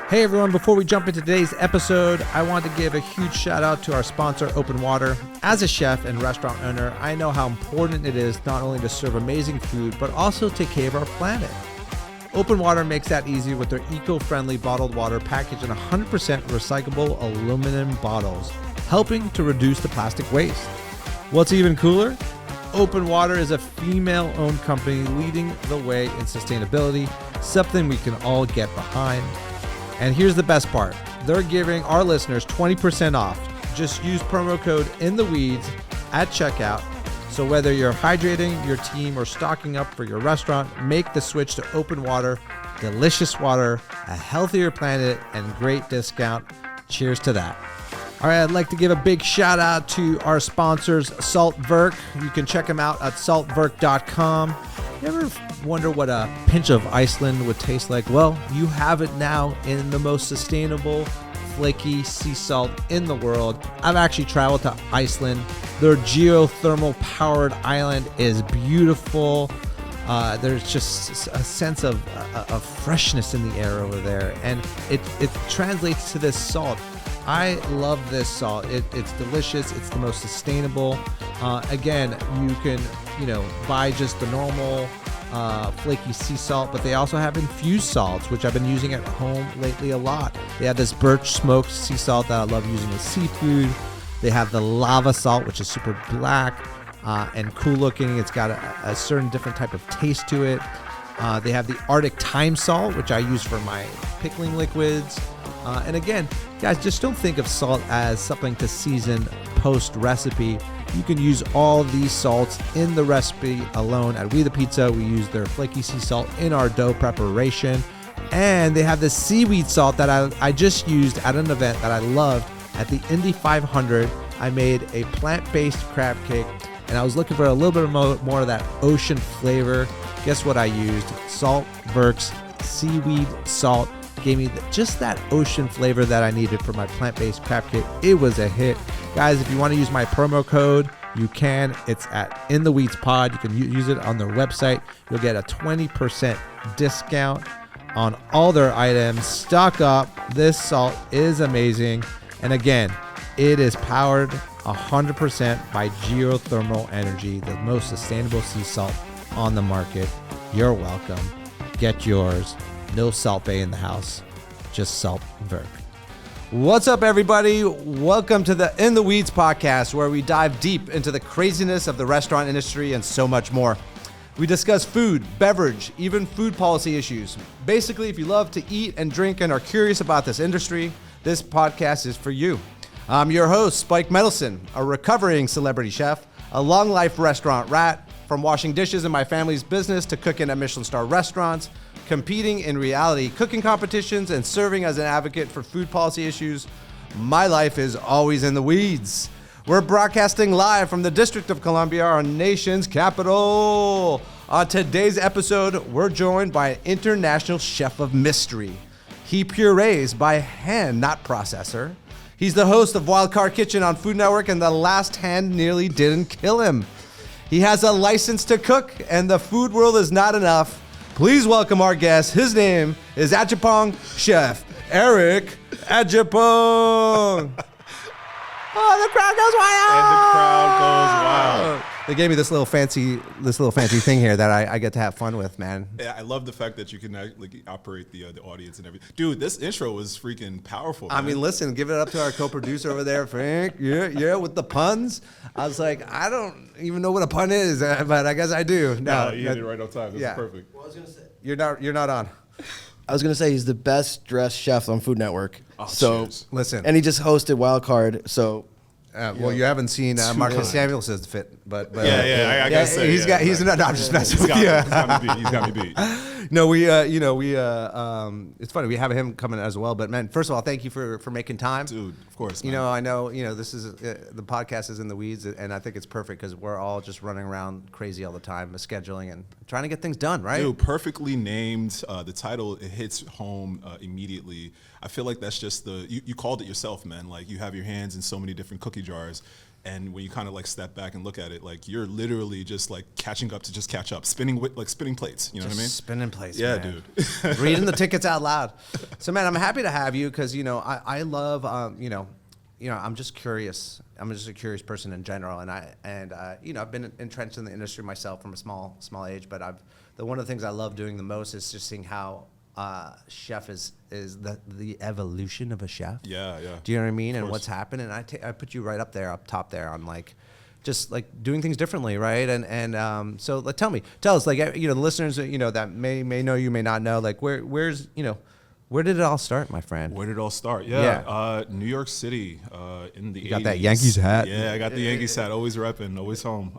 Hey everyone, before we jump into today's episode, I want to give a huge shout out to our sponsor, Open Water. As a chef and restaurant owner, I know how important it is not only to serve amazing food, but also take care of our planet. Open Water makes that easy with their eco-friendly bottled water packaged in 100% recyclable aluminum bottles, helping to reduce the plastic waste. What's even cooler? Open Water is a female-owned company leading the way in sustainability, something we can all get behind. And here's the best part. They're giving our listeners 20% off. Just use promo code INTHEWEEDS at checkout. So whether you're hydrating your team or stocking up for your restaurant, make the switch to Open Water. Delicious water, a healthier planet, and great discount. Cheers to that. All right, I'd like to give a big shout out to our sponsors, Saltwerk. You can check them out at saltwerk.com. You ever wonder what a pinch of Iceland would taste like? Well, you have it now in the most sustainable, flaky sea salt in the world. I've actually traveled to Iceland. Their geothermal powered island is beautiful. There's just a sense of freshness in the air over there, and it translates to this salt. I love this salt. It's delicious. It's the most sustainable. Again, you can buy just the normal flaky sea salt, but they also have infused salts, which I've been using at home lately a lot. They have this birch smoked sea salt that I love using with seafood. They have the lava salt, which is super black and cool looking. It's got a certain different type of taste to it. They have the Arctic thyme salt, which I use for my pickling liquids. And again, guys, just don't think of salt as something to season post recipe. You can use all these salts in the recipe alone. At We The Pizza, we use their flaky sea salt in our dough preparation. And they have the seaweed salt that I just used at an event that I loved at the Indy 500. I made a plant-based crab cake, and I was looking for a little bit more of that ocean flavor. Guess what I used? Saltwerk's seaweed salt gave me just that ocean flavor that I needed for my plant-based crab cake. It was a hit. Guys, if you want to use my promo code, you can. It's at In The Weeds Pod. You can use it on their website. You'll get a 20% discount on all their items. Stock up. This salt is amazing. And again, it is powered 100% by geothermal energy, the most sustainable sea salt on the market. You're welcome. Get yours. No Salt Bay in the house, just Saltwerk. What's up, everybody? Welcome to the In the Weeds podcast, where we dive deep into the craziness of the restaurant industry and so much more. We discuss food, beverage, even food policy issues. Basically, if you love to eat and drink and are curious about this industry, this podcast is for you. I'm your host, Spike Mendelsohn, a recovering celebrity chef, a long-life restaurant rat, from washing dishes in my family's business to cooking at Michelin star restaurants, competing in reality cooking competitions, and serving as an advocate for food policy issues. My life is always in the weeds. We're broadcasting live from the District of Columbia, our nation's capital. On today's episode, we're joined by an international chef of mystery. He purees by hand, not processor. He's the host of Wild Card Kitchen on Food Network, and the last hand nearly didn't kill him. He has a license to cook, and the food world is not enough. Please welcome our guest. His name is Adjepong Chef Eric Adjepong. Oh, the crowd goes wild! And the crowd goes wild. They gave me this little fancy thing here that I get to have fun with, man. Yeah, I love the fact that you can operate the audience and everything. Dude, this intro was freaking powerful, man. I mean, listen, give it up to our co-producer over there, Frank. Yeah, with the puns. I was like, I don't even know what a pun is, but I guess I do. No, you hit it right on time. This is perfect. Well, I was gonna say You're not on. I was gonna say he's the best dressed chef on Food Network. Oh, so cheers. Listen. and he just hosted Wild Card. So Well, you haven't seen Marcus times. Samuelson's fit, but I gotta say, he's I'm just messing with you. He's got me beat. No, it's funny we have him coming as well. But man, first of all, thank you for making time, Dude, of course. You man. know, I know this is the podcast is in the weeds, and I think it's perfect because we're all just running around crazy all the time, scheduling and trying to get things done, right? Dude, perfectly named. The title, it hits home immediately. I feel like that's just you called it yourself, man. Like, you have your hands in so many different cookie jars. And when you kind of like step back and look at it, like you're literally just like catching up to just catch up, spinning plates. You know what I mean? Spinning plates. Yeah, man. dude. Reading the tickets out loud. So, man, I'm happy to have you because I love I'm just curious. I'm just a curious person in general, and I've been entrenched in the industry myself from a small age. But one of the things I love doing the most is just seeing how chef is the evolution of a chef. Yeah. Do you know what I mean? And what's happened? And I put you right up top there on like just like doing things differently, right? And so like, tell us, like, the listeners that may know you, may not know, like where did it all start, my friend? Where did it all start? Yeah. New York City in the 80s. You got that Yankees hat. Yeah, I got the Yankees hat. Always repping, always home.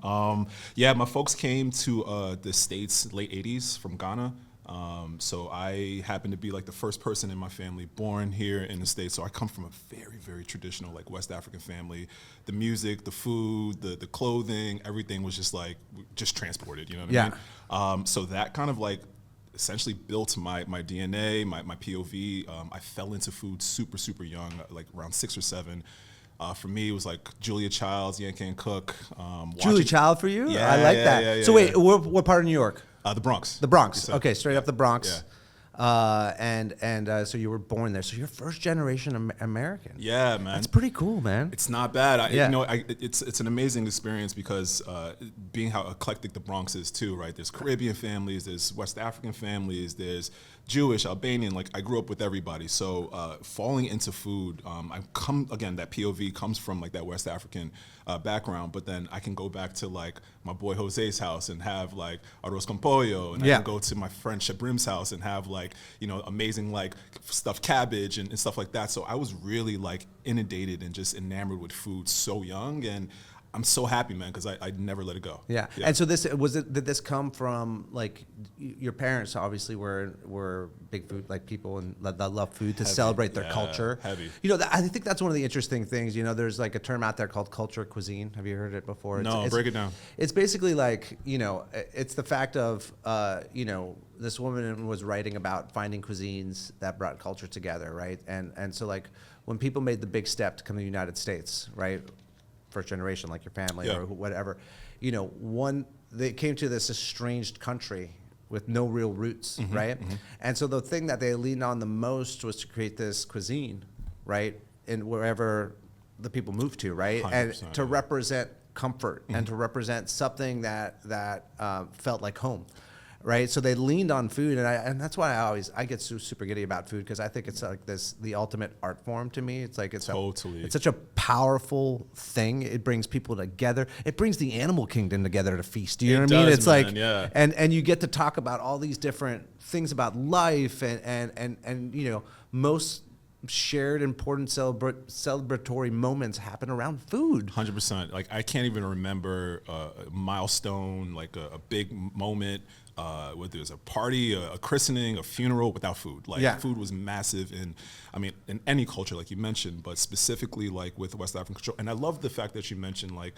My folks came to the States late 80s from Ghana. So I happen to be like the first person in my family born here in the States. So I come from a very, very traditional like West African family. The music, the food, the clothing, everything was just transported, you know what I mean? So that kind of like essentially built my DNA, my POV. I fell into food super, super young, like around 6 or 7. For me, it was like Julia Child's Yankee and Cook. Julia Child for you? Yeah, I like that. Yeah, so wait, what part of New York? The Bronx. The Bronx. Okay, straight up the Bronx. Yeah. So you were born there. So you're first generation American. Yeah, man. That's pretty cool, man. It's not bad. It's an amazing experience because being how eclectic the Bronx is too, right? There's Caribbean families, there's West African families, there's Jewish, Albanian. Like I grew up with everybody. So falling into food, that POV comes from like that West African background, but then I can go back to like my boy Jose's house and have like arroz con pollo, and I can go to my friend Shabrim's house and have like, amazing like stuffed cabbage and stuff like that. So I was really like inundated and just enamored with food so young, and I'm so happy, man, because I never let it go. Yeah. And so did this come from like your parents obviously were big food like people and that love food to celebrate their culture. Heavy. I think that's one of the interesting things. There's like a term out there called culture cuisine. Have you heard it before? No, break it down. It's basically like, it's the fact of this woman was writing about finding cuisines that brought culture together, right? And so like when people made the big step to come to the United States, right? First generation, like your family or whatever, they came to this estranged country with no real roots, right? Mm-hmm. And so the thing that they leaned on the most was to create this cuisine, right? In wherever the people moved to, right? And to represent comfort and to represent something that felt like home. Right, so they leaned on food, and that's why I get super giddy about food, because I think it's like the ultimate art form to me. It's like it's such a powerful thing. It brings people together. It brings the animal kingdom together to feast. Do you know what I mean? It's man, like yeah. and you get to talk about all these different things about life and most shared important celebratory moments happen around food. 100%. Like I can't even remember a milestone, like a big moment. Whether it was a party, a christening, a funeral, without food. Food was massive in any culture, like you mentioned, but specifically like with West African culture. And I love the fact that you mentioned like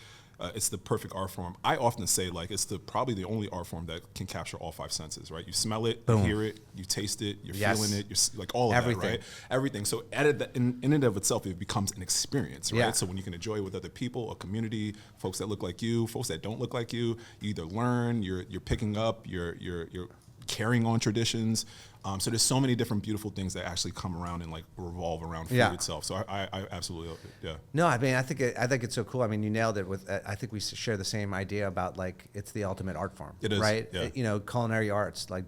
it's the perfect art form. I often say like it's probably the only art form that can capture all 5 senses, right? You smell it, you hear it, you taste it, you're feeling it, you're like all of everything. That, right? Everything. So in and of itself, it becomes an experience, right? Yeah. So when you can enjoy it with other people, a community, folks that look like you, folks that don't look like you either learn, you're picking up, you're carrying on traditions. So there's so many different beautiful things that actually come around and like revolve around food itself. So I absolutely love it. Yeah. No, I mean I think it's so cool. I mean you nailed it with. I think we share the same idea about like it's the ultimate art form. It is, right. Yeah. Culinary arts, like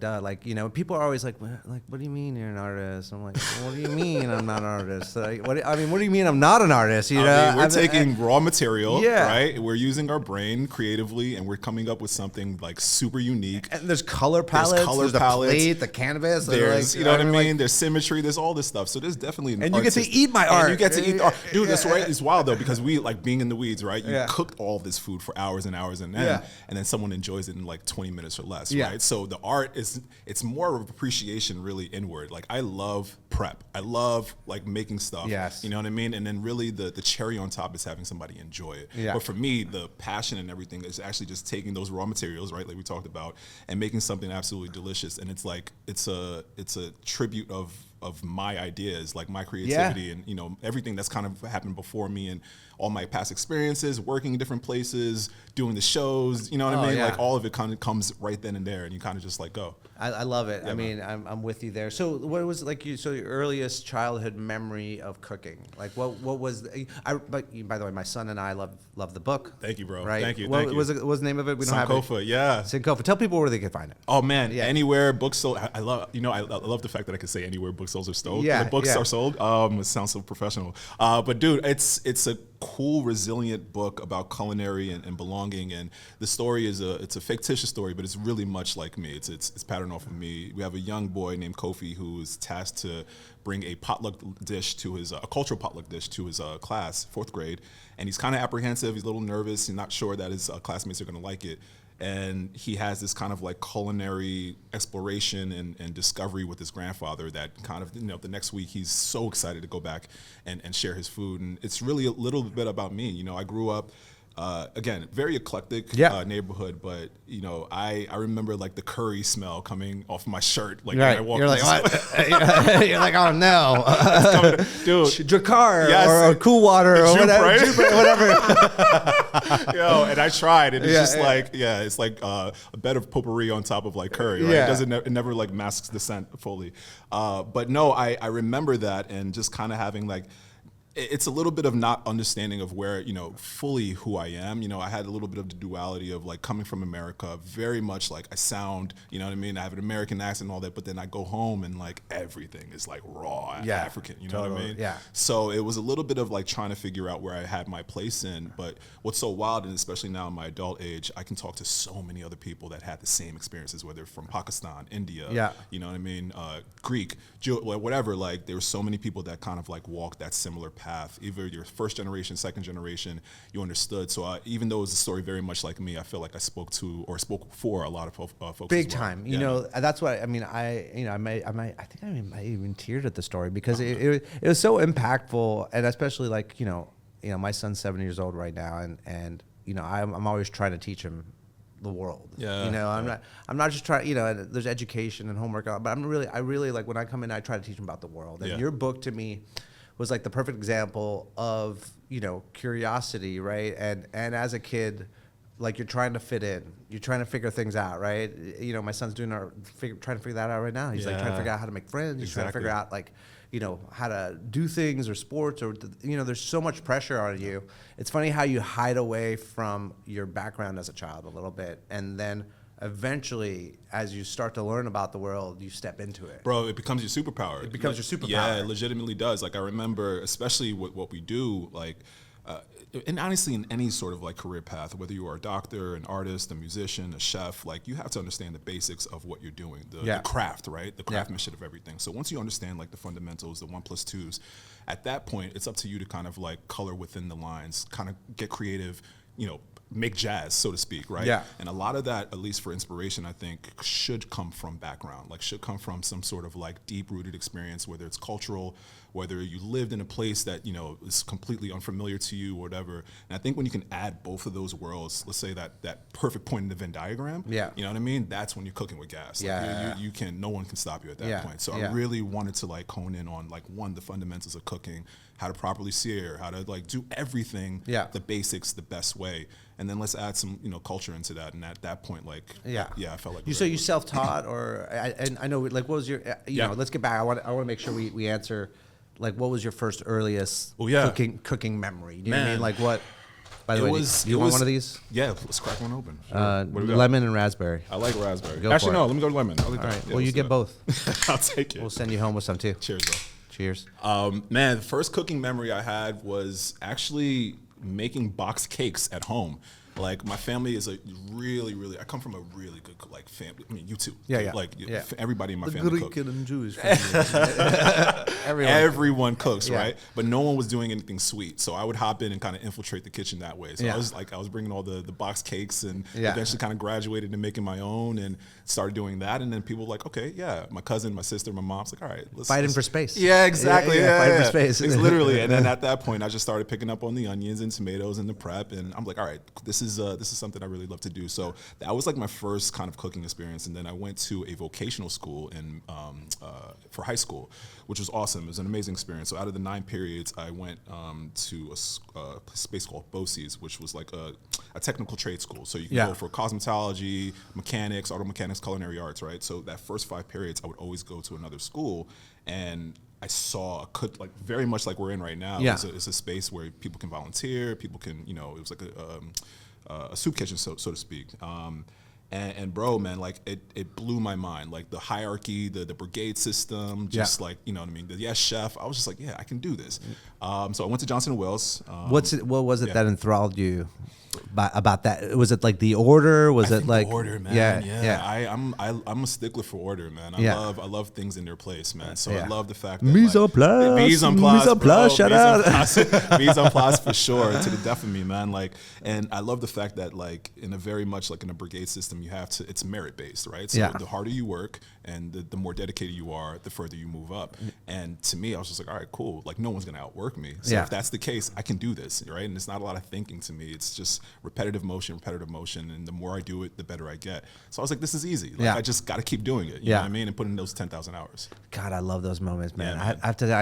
people are always like what do you mean you're an artist? I'm like, what do you mean I'm not an artist? Like, what do you mean I'm not an artist? We're taking raw material, right? We're using our brain creatively, and we're coming up with something like super unique. And there's color palettes. There's the plate, the canvas. There's, you know what I mean? There's symmetry. There's all this stuff. So there's definitely and you get to eat my art. And you get to eat the art. Dude, that's right. It's wild though, because we like being in the weeds, right? You cooked all this food for hours and hours and then someone enjoys it in like 20 minutes or less, right? So the art it's more of appreciation really inward. Like I love prep. I love like making stuff. Yes. You know what I mean? And then really the cherry on top is having somebody enjoy it. Yeah. But for me, the passion and everything is actually just taking those raw materials, right? Like we talked about, and making something absolutely delicious. And it's like it's a tribute of of my ideas, like my creativity and, everything that's kind of happened before me and all my past experiences, working in different places, doing the shows, you know what I mean? Yeah. Like all of it kind of comes right then and there, and you kind of just like go. I love it. Yeah, I mean, I'm with you there. So what was like your earliest childhood memory of cooking? Like what was, but by the way, my son and I love the book. Thank you, bro. Right? Thank you. What was the name of it? We don't have it. Sankofa, yeah. Sankofa. Tell people where they can find it. Oh man, Yeah. anywhere books sold. I love, I love the fact that I can say anywhere books sold are sold. Yeah, The books yeah. are sold. It sounds so professional. But dude, it's a cool, resilient book about culinary and belonging. And the story is it's a fictitious story, but it's really much like me. It's patterned off of me. We have a young boy named Kofi who is tasked to bring a potluck dish to his a cultural potluck dish to his class, 4th grade, and he's kind of apprehensive. He's a little nervous. He's not sure that his classmates are going to like it. And he has this kind of like culinary exploration and discovery with his grandfather that kind of, the next week he's so excited to go back and share his food. And it's really a little bit about me. I grew up, again, very eclectic neighborhood, but, I remember like the curry smell coming off my shirt. Like Right. when I walked You're like, what? You're like, oh no. Dude. Drakkar Yes. or Cool Water or Jupe, whatever. right? Jupe, whatever. And I tried, and it's Yeah, just yeah. it's like a bed of potpourri on top of like curry, right? Yeah. It never like masks the scent fully. But no, I remember that, and just kind of having like, it's a little bit of not understanding of where, fully who I am. I had a little bit of the duality of like coming from America, very much like I sound, you know what I mean? I have an American accent and all that, but then I go home and like everything is like raw African, you know what I mean? Yeah. So it was a little bit of like trying to figure out where I had my place in. But what's so wild, and especially now in my adult age, I can talk to so many other people that had the same experiences, whether from Pakistan, India, you know what I mean? Greek, Jew, whatever. Like there were so many people that kind of like walked that similar path. Either your first generation, second generation, you understood. So even though it was a story very much like me, I feel like I spoke for a lot of folks. Big as well. time. That's what I mean. I think I might even teared at the story because it was so impactful, and especially like my son's 7 years old right now, and I'm always trying to teach him the world. I'm not just trying. There's education and homework, but I really like when I come in, I try to teach him about the world. And your book to me was like the perfect example of curiosity, right? And as a kid, like you're trying to fit in, you're trying to figure things out, right? My son's trying to figure that out right now. He's like trying to figure out how to make friends. He's trying to figure out like how to do things or sports or there's so much pressure on you. It's funny how you hide away from your background as a child a little bit, and then eventually, as you start to learn about the world, you step into it. Bro, it becomes your superpower. It becomes your superpower. Yeah, it legitimately does. Like I remember, especially with what we do, like, and honestly, in any sort of like career path, whether you are a doctor, an artist, a musician, a chef, like you have to understand the basics of what you're doing, the craft, right? The craftsmanship of everything. So once you understand like the fundamentals, the 1+2s, at that point, it's up to you to kind of like color within the lines, kind of get creative, make jazz, so to speak, right? Yeah. And a lot of that, at least for inspiration, I think should come from background, like should come from some sort of like deep-rooted experience, whether it's cultural, whether you lived in a place that, is completely unfamiliar to you or whatever. And I think when you can add both of those worlds, let's say that perfect point in the Venn diagram, you know what I mean? That's when you're cooking with gas. Like you can, no one can stop you at that point. So I really wanted to like hone in on like the fundamentals of cooking, how to properly sear, how to like do everything, the basics, the best way. And then let's add some, culture into that. And at that point, like, I felt like you self-taught, or I know, like, what was your, let's get back. I want to make sure we answer, like, what was your first earliest cooking memory? Do you know what I mean? Like, what? By the way, do you want one of these? Yeah, let's crack one open. Sure. Lemon and raspberry. I like raspberry. Go Actually, for no, it. let me go to lemon. All right. Well, you get both. I'll take it. We'll send you home with some too. Cheers, bro. Cheers. Man, the first cooking memory I had was actually making box cakes at home. Like my family is a really, I come from a really good like family. I mean, you too. Like everybody in my family cooks. Greek and Jewish family. Everyone cooks, right? But no one was doing anything sweet. So I would hop in and kind of infiltrate the kitchen that way. So I was bringing all the box cakes, and eventually kind of graduated to making my own and started doing that. And then people were like, okay, my cousin, my sister, my mom's like, all right, let's fighting for space. Yeah, exactly. Fighting for space. It's literally. And then at that point, I just started picking up on the onions and tomatoes and the prep, and I'm like, all right, this is something I really love to do. So that was like my first kind of cooking experience, and then I went to a vocational school in for high school, which was awesome. It was an amazing experience. So out of the 9 periods, I went to a space called BOCES, which was like a technical trade school. So you can go for cosmetology, mechanics, auto mechanics, culinary arts, right? So that first 5 periods, I would always go to another school, and I saw like very much like we're in right now. Yeah. It's a space where people can volunteer, people can, it was like a soup kitchen, so to speak. And bro, man, like it blew my mind. Like the hierarchy, the brigade system, just like, you know what I mean? The yes chef. I was just like, yeah, I can do this. So I went to Johnson & Wales. What was it that enthralled you about that? Was it like the order? Was it like the order, man? Yeah. I'm a stickler for order, man. I love things in their place, man. So I love the fact that mise en place, shout out. Mise en place for sure, to the death of me, man. Like, and I love the fact that like in a very much like in a brigade system, you have to, it's merit based, right? So the harder you work and the more dedicated you are, the further you move up. And to me, I was just like, all right, cool. Like no one's gonna outwork me. So if that's the case, I can do this, right? And it's not a lot of thinking to me. It's just repetitive motion, and the more I do it, the better I get. So I was like, this is easy. Like, I just got to keep doing it. You know what I mean? And put in those 10,000 hours. God, I love those moments, man. Yeah, man. I have to.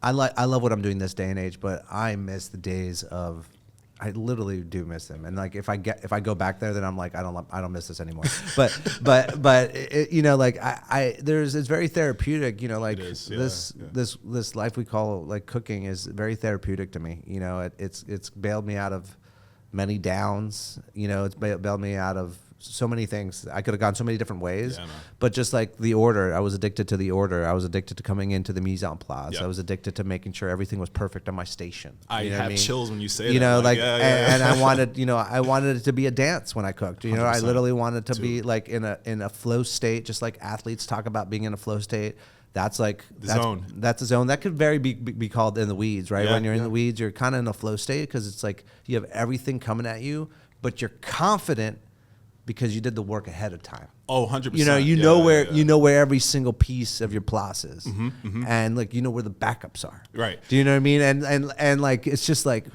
I love what I'm doing this day and age, but I miss the days of. I literally do miss them, and like if I go back there, then I'm like I don't miss this anymore. But it's very therapeutic. Like this life we call like cooking is very therapeutic to me. It's bailed me out of many downs. It's bailed me out of so many things. I could have gone so many different ways, but just like the order, I was addicted to the order. I was addicted to coming into the mise en place. I was addicted to making sure everything was perfect on my station. I have chills when you say that. And I wanted, I wanted it to be a dance when I cooked. I literally wanted to be like in a flow state, just like athletes talk about being in a flow state. That's like zone. That's a zone that could be called in the weeds, right? When you're in the weeds, you're kind of in a flow state because it's like you have everything coming at you, but you're confident because you did the work ahead of time. Oh, 100%. You know where every single piece of your place is, and like where the backups are. Right. Do you know what I mean? And like it's just like,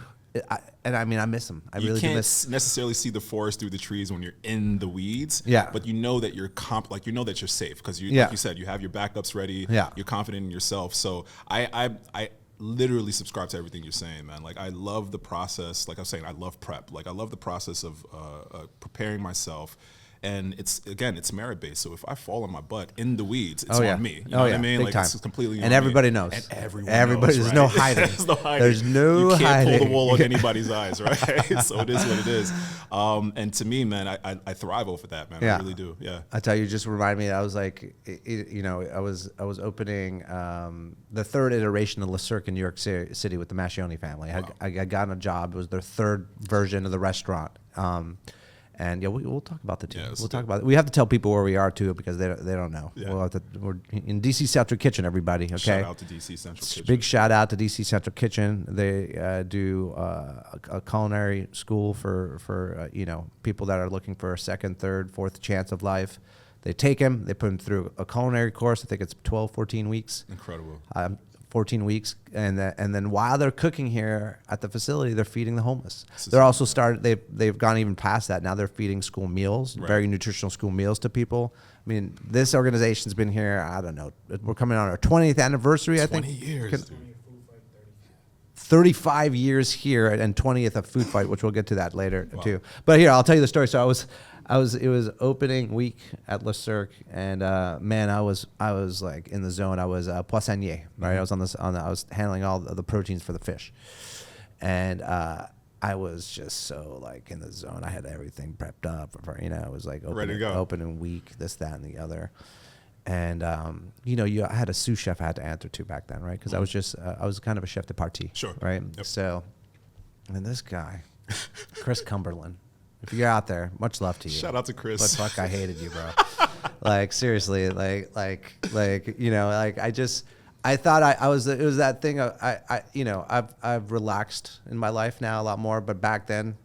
I miss them. I really do miss. You can't necessarily see the forest through the trees when you're in the weeds. Yeah. But you know that you're that you're safe because like you said, you have your backups ready. Yeah. You're confident in yourself. So I literally subscribe to everything you're saying, man. Like I love the process. Like I was saying, I love prep. Like I love the process of preparing myself. And it's merit based. So if I fall on my butt in the weeds, it's on me. You know what I mean? Big like time. it's completely and on everybody me. knows. And everyone knows. There's no hiding. There's no hiding. There's no You can't hiding. pull the wool on anybody's eyes, right? So it is what it is. And to me, man, I thrive over that, man. I really do. Yeah. I tell you, just remind me. I was like, I was opening the 3rd iteration of Le Cirque in New York City with the Mascioni family. Wow. I got a job. It was their 3rd version of the restaurant. And we'll talk about the team. Yeah, we'll talk about it. We have to tell people where we are too because they don't know. Yeah. We're in DC Central Kitchen, everybody. Okay. Shout out to DC Central Kitchen. Big shout out to DC Central Kitchen. They do a culinary school for people that are looking for a 2nd, 3rd, 4th chance of life. They take them. They put them through a culinary course. I think it's 12, 14 weeks. Incredible. 14 weeks, and then while they're cooking here at the facility, they're feeding the homeless. They're also they've gone even past that. Now they're feeding school meals, very nutritional school meals to people. I mean, this organization's been here, I don't know, we're coming on our 20th anniversary, I think. 20 years, dude. 35 years here and 20th of Food Fight, which we'll get to that later too. But here, I'll tell you the story. So it was opening week at Le Cirque, and man, I was like in the zone. I was poissonnier, right? I was I was handling all the proteins for the fish, and I was just so like in the zone. I had everything prepped up for, I was like ready to go. Opening week, this, that, and the other. And I had a sous chef I had to answer to back then, right? Because I was kind of a chef de partie, sure, right? Yep. So, and this guy, Chris Cumberland, if you're out there, much love to you. Shout out to Chris. But fuck, I hated you, bro. Like seriously, I thought I was. It was that thing. I've relaxed in my life now a lot more, but back then,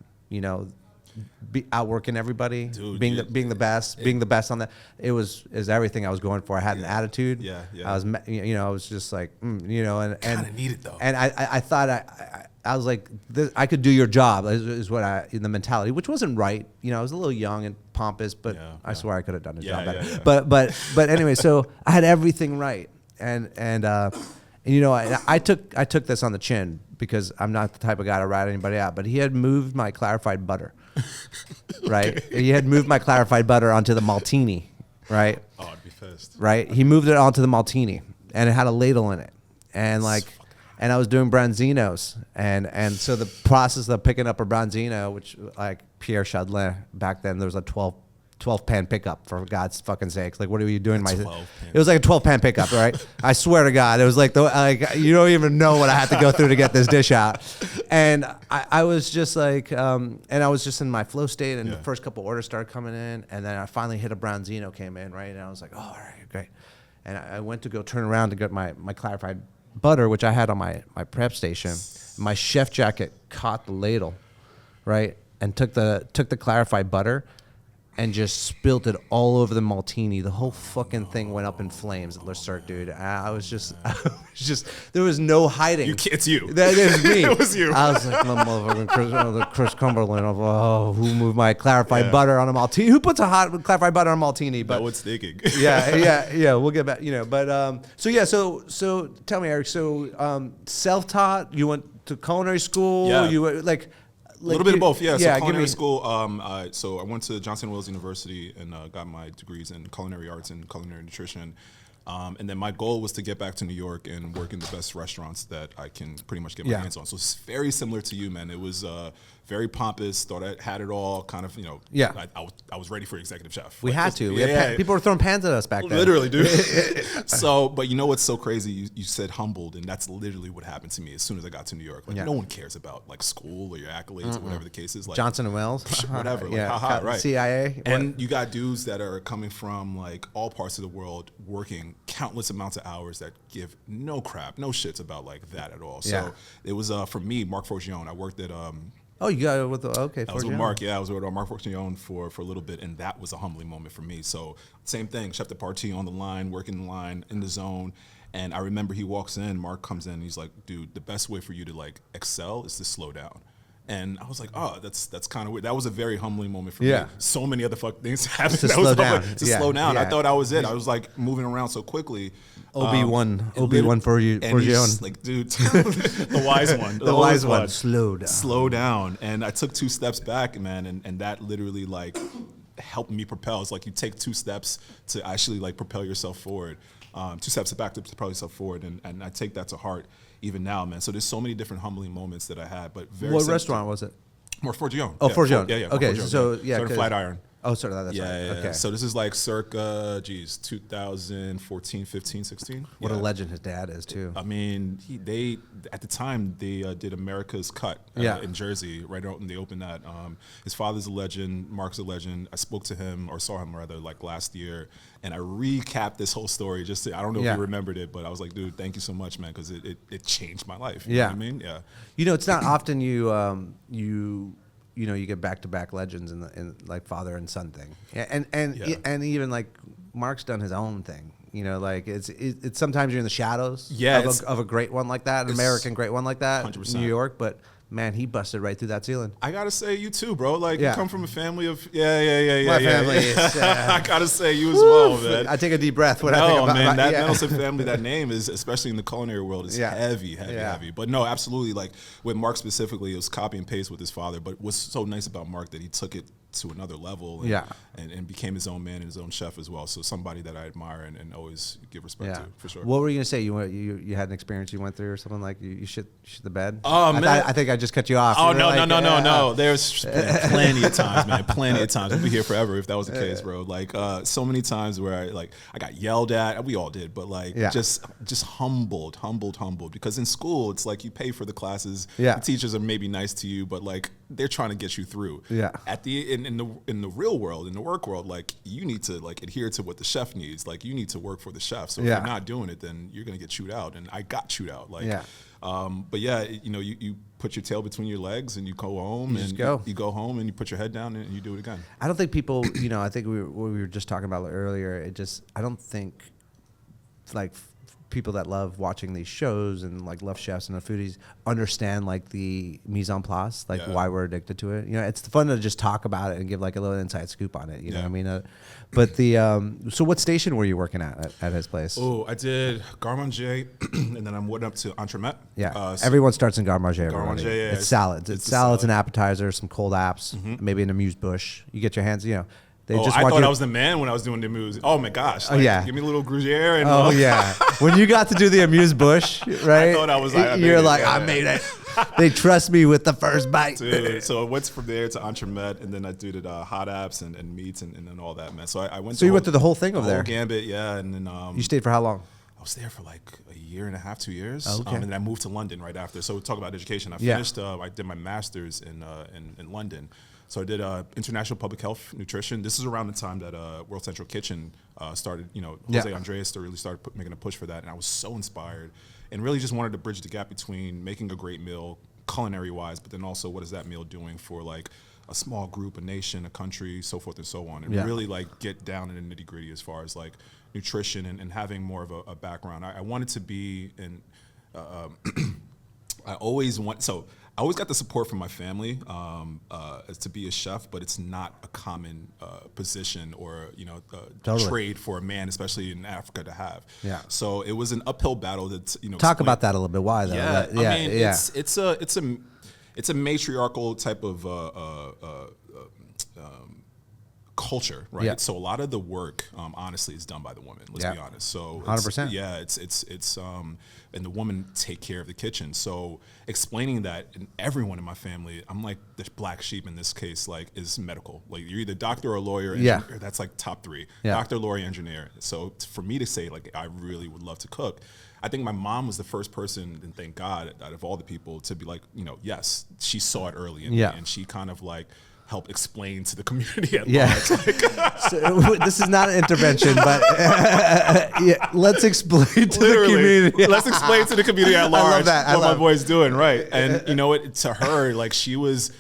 outworking everybody, dude, being the best on that. It was everything I was going for. I had an attitude. Yeah. I was, I was just like, and kind of need it though. And I thought I was like, I could do your job is what in the mentality, which wasn't right. You know, I was a little young and pompous, but I swear I could have done the job better. But anyway, so I had everything right. And you know, I took this on the chin because I'm not the type of guy to rat anybody out, but he had moved my clarified butter, right? Okay. He had moved my clarified butter onto the Maltini, right? Oh, I'd be pissed. Right? He moved it onto the Maltini, and it had a ladle in it. And like, and I was doing branzinos, and so the process of picking up a branzino, which like Pierre Chardin back then, there was a 12 pan pickup, for God's fucking sakes. Like, what are you doing? It was like a 12 pan pickup, right? I swear to God, it was like you don't even know what I had to go through to get this dish out. And I was just like, and I was just in my flow state, and the first couple orders started coming in, and then I finally hit a branzino came in, right? And I was like, oh, all right, great. And I went to go turn around to get my clarified butter, which I had on my prep station. My chef jacket caught the ladle, right? And took the clarified butter and just spilt it all over the Maltini. The whole fucking thing went up in flames at Le Cirque, dude. I was just, there was no hiding. It's you. That is me. It was you. I was like, the motherfucking Chris Cumberland of, who moved my clarified butter on a Maltini? Who puts a hot clarified butter on a Maltini? But no one's thinking. yeah. We'll get back, you know. But so tell me, Eric. So self-taught. You went to culinary school. Yeah. You were like. A little bit of both, yeah. So culinary school. So I went to Johnson Wales University and got my degrees in culinary arts and culinary nutrition. And then my goal was to get back to New York and work in the best restaurants that I can pretty much get my hands on. So it's very similar to you, man. It was very pompous. Thought I had it all. Kind of, you know. Yeah. I was ready for executive chef. We had to. People were throwing pans at us back then. Literally, dude. So, but you know what's so crazy? You said humbled, and that's literally what happened to me as soon as I got to New York. Like no one cares about like school or your accolades or whatever the case is. Like Johnson and Wells, whatever. Like, right? CIA. And you got dudes that are coming from like all parts of the world, working countless amounts of hours that give no crap, no shits about like that at all. So it was for me, Marc Forgione. I worked at Oh, you got it with the I was with Marc. Yeah, I was with Marc Forgione for a little bit, and that was a humbling moment for me. So same thing, chef de partie on the line, working the line in the zone. And I remember he walks in, Marc comes in, and he's like, "Dude, the best way for you to like excel is to slow down." And I was like, oh, that's kind of weird. That was a very humbling moment for me. So many other things happened. To slow down. Slow down. I thought I was it. I was like moving around so quickly. Obi-Wan for you. Like, dude, the wise one. The wise one. Slow down. Slow down. And I took 2 steps back, man, and that literally like helped me propel. It's like you take 2 steps to actually like propel yourself forward. 2 steps back to propel yourself forward, and I take that to heart even now, man. So there's so many different humbling moments that I had, but very. What restaurant was it? Marc Forgione. Oh, Forgione. Yeah. Okay, Forgione, so Started Flatiron. Oh, sorry, that's right. Yeah. Okay. So this is like circa, 2014, 15, 16. What a legend his dad is too. I mean, they at the time they did America's Cut in Jersey, right when they opened that. His father's a legend, Marc's a legend. I spoke to him, or saw him rather, like last year, and I recapped this whole story. I don't know if you remembered it, but I was like, dude, thank you so much, man, because it changed my life. You know what I mean? Yeah. You know, it's not often you know, you get back-to-back legends in like father and son thing, and even like Marc's done his own thing. You know, like it's sometimes you're in the shadows of a great one like that, an American great one like that, 100%. New York, but. Man, he busted right through that ceiling. I gotta say, you too, bro. Like, you come from a family of My family is. I gotta say, you as well, man. I take a deep breath when I think about man, that Mendelsohn family, that name is, especially in the culinary world, is heavy. But no, absolutely. Like with Marc specifically, it was copy and paste with his father. But what's so nice about Marc that he took it to another level and became his own man and his own chef as well. So somebody that I admire and always give respect to, for sure. What were you gonna say? You had an experience you went through or something, like you shit the bed? I think I just cut you off. Oh, no. There's been plenty of times, man. Plenty of times. We'd be here forever if that was the case, bro. Like so many times where I got yelled at. We all did, but like just humbled. Because in school, it's like you pay for the classes. The teachers are maybe nice to you, but like they're trying to get you through. At the in the real world, in the work world, like you need to like adhere to what the chef needs. Like you need to work for the chef. So if you're not doing it, then you're gonna get chewed out. And I got chewed out. Like but yeah, you know, you put your tail between your legs and you go home you go home and you put your head down and you do it again. I don't think people, you know, I think what we were just talking about earlier, I don't think like people that love watching these shows and like love chefs and foodies understand like the mise en place, like why we're addicted to it. You know, it's fun to just talk about it and give like a little inside scoop on it. You know what I mean? But the so what station were you working at his place? Oh, I did garde manger, and then I went up to entremet. Yeah, so everyone starts in garde manger. Garde manger, yeah. It's salads. It's salads and appetizers, some cold apps, maybe an amuse bush. You get your hands, you know. They just I thought I was the man when I was doing the amuse. Oh my gosh! Like, give me a little Gruyere. And yeah. When you got to do the amuse bush, right? I thought I was like, you're like, I made it. They trust me with the first bite. Dude, so I went from there to entremet, and then I did hot apps and meats and then all that, man. So I went. So you went through the whole thing over there. Whole gambit, yeah. And then you stayed for how long? I was there for like a year and a half, 2 years. Okay. And then I moved to London right after. So talk about education. I finished. I did my master's in London. So I did international public health nutrition. This is around the time that World Central Kitchen started. You know, Jose Andres really started making a push for that, and I was so inspired, and really just wanted to bridge the gap between making a great meal, culinary wise, but then also what is that meal doing for like a small group, a nation, a country, so forth and so on, and really like get down in the nitty gritty as far as like nutrition and having more of a background. I wanted to be in. I always got the support from my family as to be a chef, but it's not a common position or trade for a man, especially in Africa, to have. Yeah. So it was an uphill battle. Talk about that a little bit. Why though? Yeah. I mean, it's a matriarchal type of culture, right? Yeah. So a lot of the work, honestly, is done by the woman. Let's be honest. So 100%. Yeah, it's and the woman take care of the kitchen. So explaining that, and everyone in my family, I'm like the black sheep in this case, like is medical. Like you're either doctor or lawyer. Engineer, that's like top three. Yeah. Doctor, lawyer, engineer. So for me to say like I really would love to cook, I think my mom was the first person, and thank God, out of all the people, to be like, yes, she saw it early in me, and she kind of like help explain to the community at large. Like, so, this is not an intervention, but let's explain to the community. Let's explain to the community at large what my boy's doing, right? And you know what? To her, like she was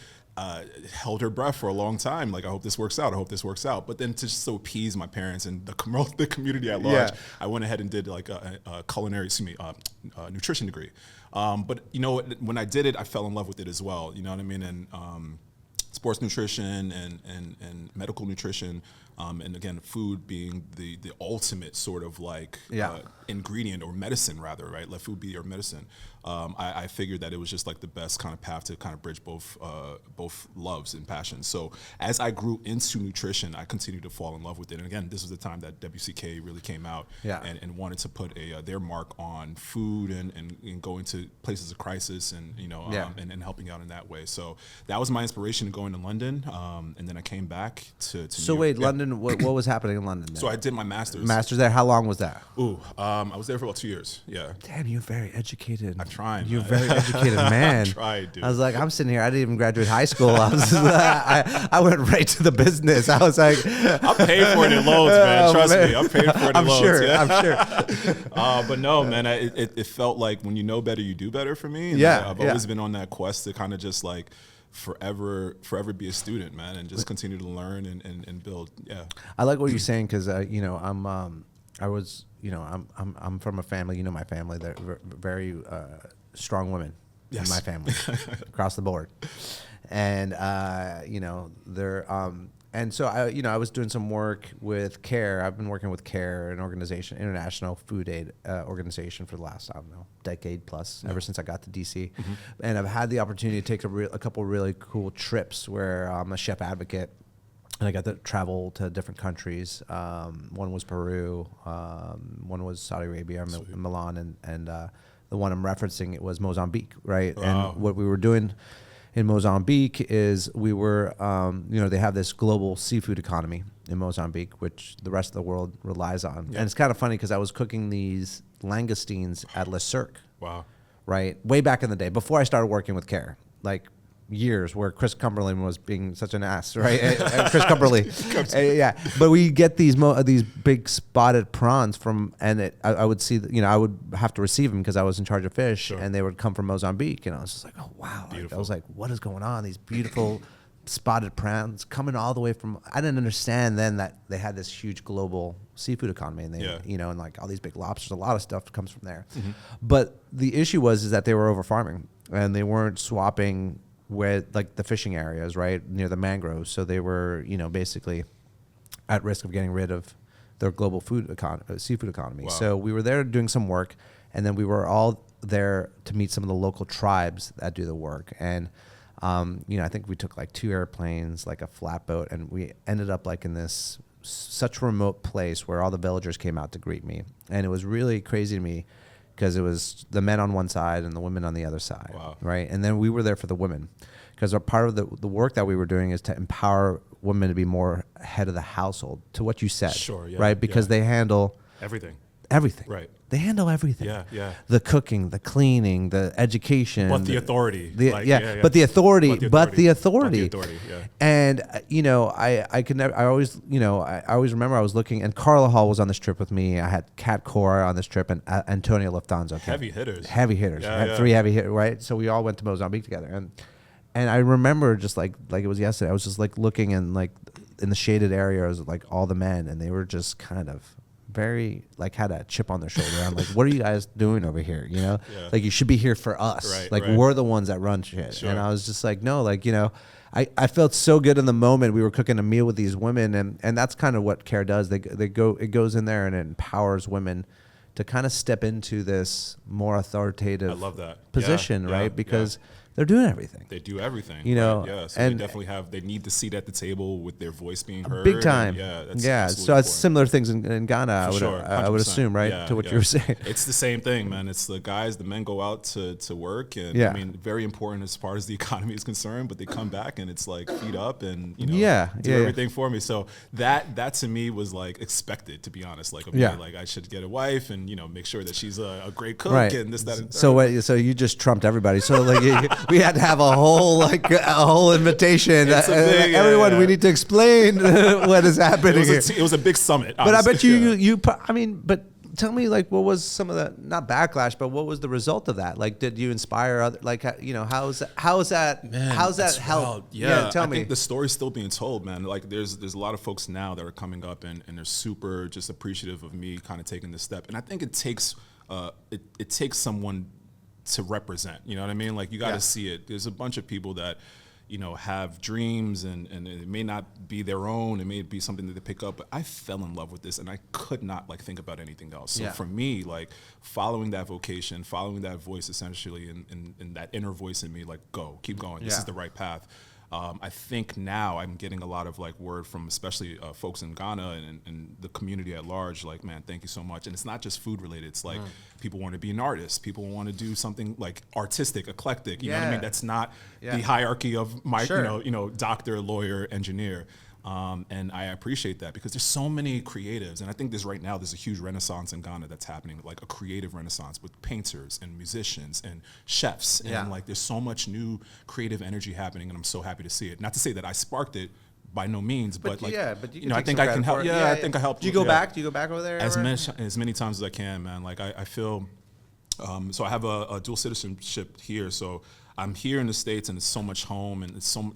held her breath for a long time. Like, I hope this works out. I hope this works out. But then to just appease my parents and the community at large, I went ahead and did like a culinary, nutrition degree. But you know what? When I did it, I fell in love with it as well. You know what I mean? And sports nutrition and medical nutrition, and again, food being the ultimate sort of like ingredient or medicine rather, right? Let food be your medicine. I figured that it was just like the best kind of path to kind of bridge both loves and passions. So as I grew into nutrition, I continued to fall in love with it. And again, this was the time that WCK really came out and wanted to put their mark on food and going to places of crisis and and helping out in that way. So that was my inspiration to going to London, and then I came back to So New wait, York. London, what was happening in London then? So I did my master's. Master's there, how long was that? I was there for about 2 years, yeah. Damn, you're very educated. I'm trying. You're a very educated man. I tried, dude. I was like, I'm sitting here, I didn't even graduate high school. I went right to the business. I was like, I'm paid for it in loads, man. Trust me, I'm paid for it in loads. I'm sure. But no, man, it felt like when you know better, you do better for me. And I've always been on that quest to kind of just like forever be a student, man, and just continue to learn and build. Yeah. I like what you're saying because I'm from a family, my family, they're very strong women in my family across the board. And, and so I was doing some work with CARE. I've been working with CARE, an organization, international food aid organization for the last, decade plus, ever since I got to DC. Mm-hmm. And I've had the opportunity to take a couple really cool trips where I'm a chef advocate. And I got to travel to different countries. One was Peru, one was Saudi Arabia, Milan, and the one I'm referencing, it was Mozambique, right? Wow. And what we were doing in Mozambique is we were, they have this global seafood economy in Mozambique, which the rest of the world relies on. Yeah. And it's kind of funny because I was cooking these langoustines at Le Cirque. Wow. Right? Way back in the day, before I started working with CARE, like years where Chris Cumberland was being such an ass, right? Chris Cumberly. Yeah. But we get these big spotted prawns from, and I would see, I would have to receive them because I was in charge of fish, and they would come from Mozambique. And I was just like, oh, wow. I was like, what is going on? These beautiful spotted prawns coming all the way from. I didn't understand then that they had this huge global seafood economy, and they, and like all these big lobsters, a lot of stuff comes from there. But the issue is that they were over farming, and they weren't swapping with like the fishing areas right near the mangroves, so they were basically at risk of getting rid of their global seafood economy. Wow. So we were there doing some work, and then we were all there to meet some of the local tribes that do the work. And I think we took like 2 airplanes, like a flatboat, and we ended up like in this such remote place where all the villagers came out to greet me. And it was really crazy to me because it was the men on one side and the women on the other side. Wow. Right. And then we were there for the women, because a part of the work that we were doing is to empower women to be more head of the household, to what you said. Sure, yeah, right. Because they handle everything. Right. They handle everything. Yeah. The cooking, the cleaning, the education. But the authority. But the authority. Yeah. And I could never. I always remember I was looking, and Carla Hall was on this trip with me. I had Kat Cora on this trip, and Antonio Lufthansa. Heavy hitters. I had 3 heavy hitters, right? So we all went to Mozambique together, and I remember just like it was yesterday. I was just like looking and like in the shaded areas, like all the men, and they were just kind of very like had a chip on their shoulder. I'm like, what are you guys doing over here? Like you should be here for us. Right. We're the ones that run shit. Sure. And I was just like, no, like I felt so good in the moment. We were cooking a meal with these women, and that's kind of what CARE does. It goes in there and it empowers women to kind of step into this more authoritative I love that. position, Yeah, right? Because they're doing everything. They do everything. You know, right? Yeah. So and they definitely they need the seat at the table with their voice being heard. Big time. That's So it's important. similar things in Ghana, I would 100%. assume, right? Yeah, to what yeah. you were saying. It's the same thing, man. It's the men go out to work, and I mean, very important as far as the economy is concerned, but they come back and it's like feet up and do everything for me. So that to me was like expected, to be honest. Like, okay, like I should get a wife and make sure that she's a great cook and this, that, and so you just trumped everybody. So like we had to have a whole invitation. Everyone, we need to explain what is happening here. It was a big summit. But honestly. I bet but tell me, like, what was some of the, not backlash, but what was the result of that? Like, did you inspire other, like, how's that help? Yeah, tell I me. think the story's still being told, man. Like, there's a lot of folks now that are coming up and they're super just appreciative of me kind of taking this step. And I think it takes someone to represent, you know what I mean? Like, you got to see it. There's a bunch of people that, have dreams and it may not be their own. It may be something that they pick up, but I fell in love with this and I could not think about anything else. So for me, like, following that vocation, following that voice essentially and that inner voice in me, like, keep going. This is the right path. I think now I'm getting a lot of like word from especially folks in Ghana and the community at large, like, man, thank you so much. And it's not just food related. It's like people want to be an artist. People want to do something like artistic, eclectic. You know what I mean? That's not the hierarchy of my, doctor, lawyer, engineer. And I appreciate that because there's so many creatives. And I think right now there's a huge renaissance in Ghana that's happening, like a creative renaissance with painters and musicians and chefs. And like there's so much new creative energy happening and I'm so happy to see it. Not to say that I sparked it by no means, but like, you I think I can help. I think I helped. Do you go back? Do you go back over there? As many times as I can, man. Like I feel, so I have a dual citizenship here. So I'm here in the States and it's so much home and it's so,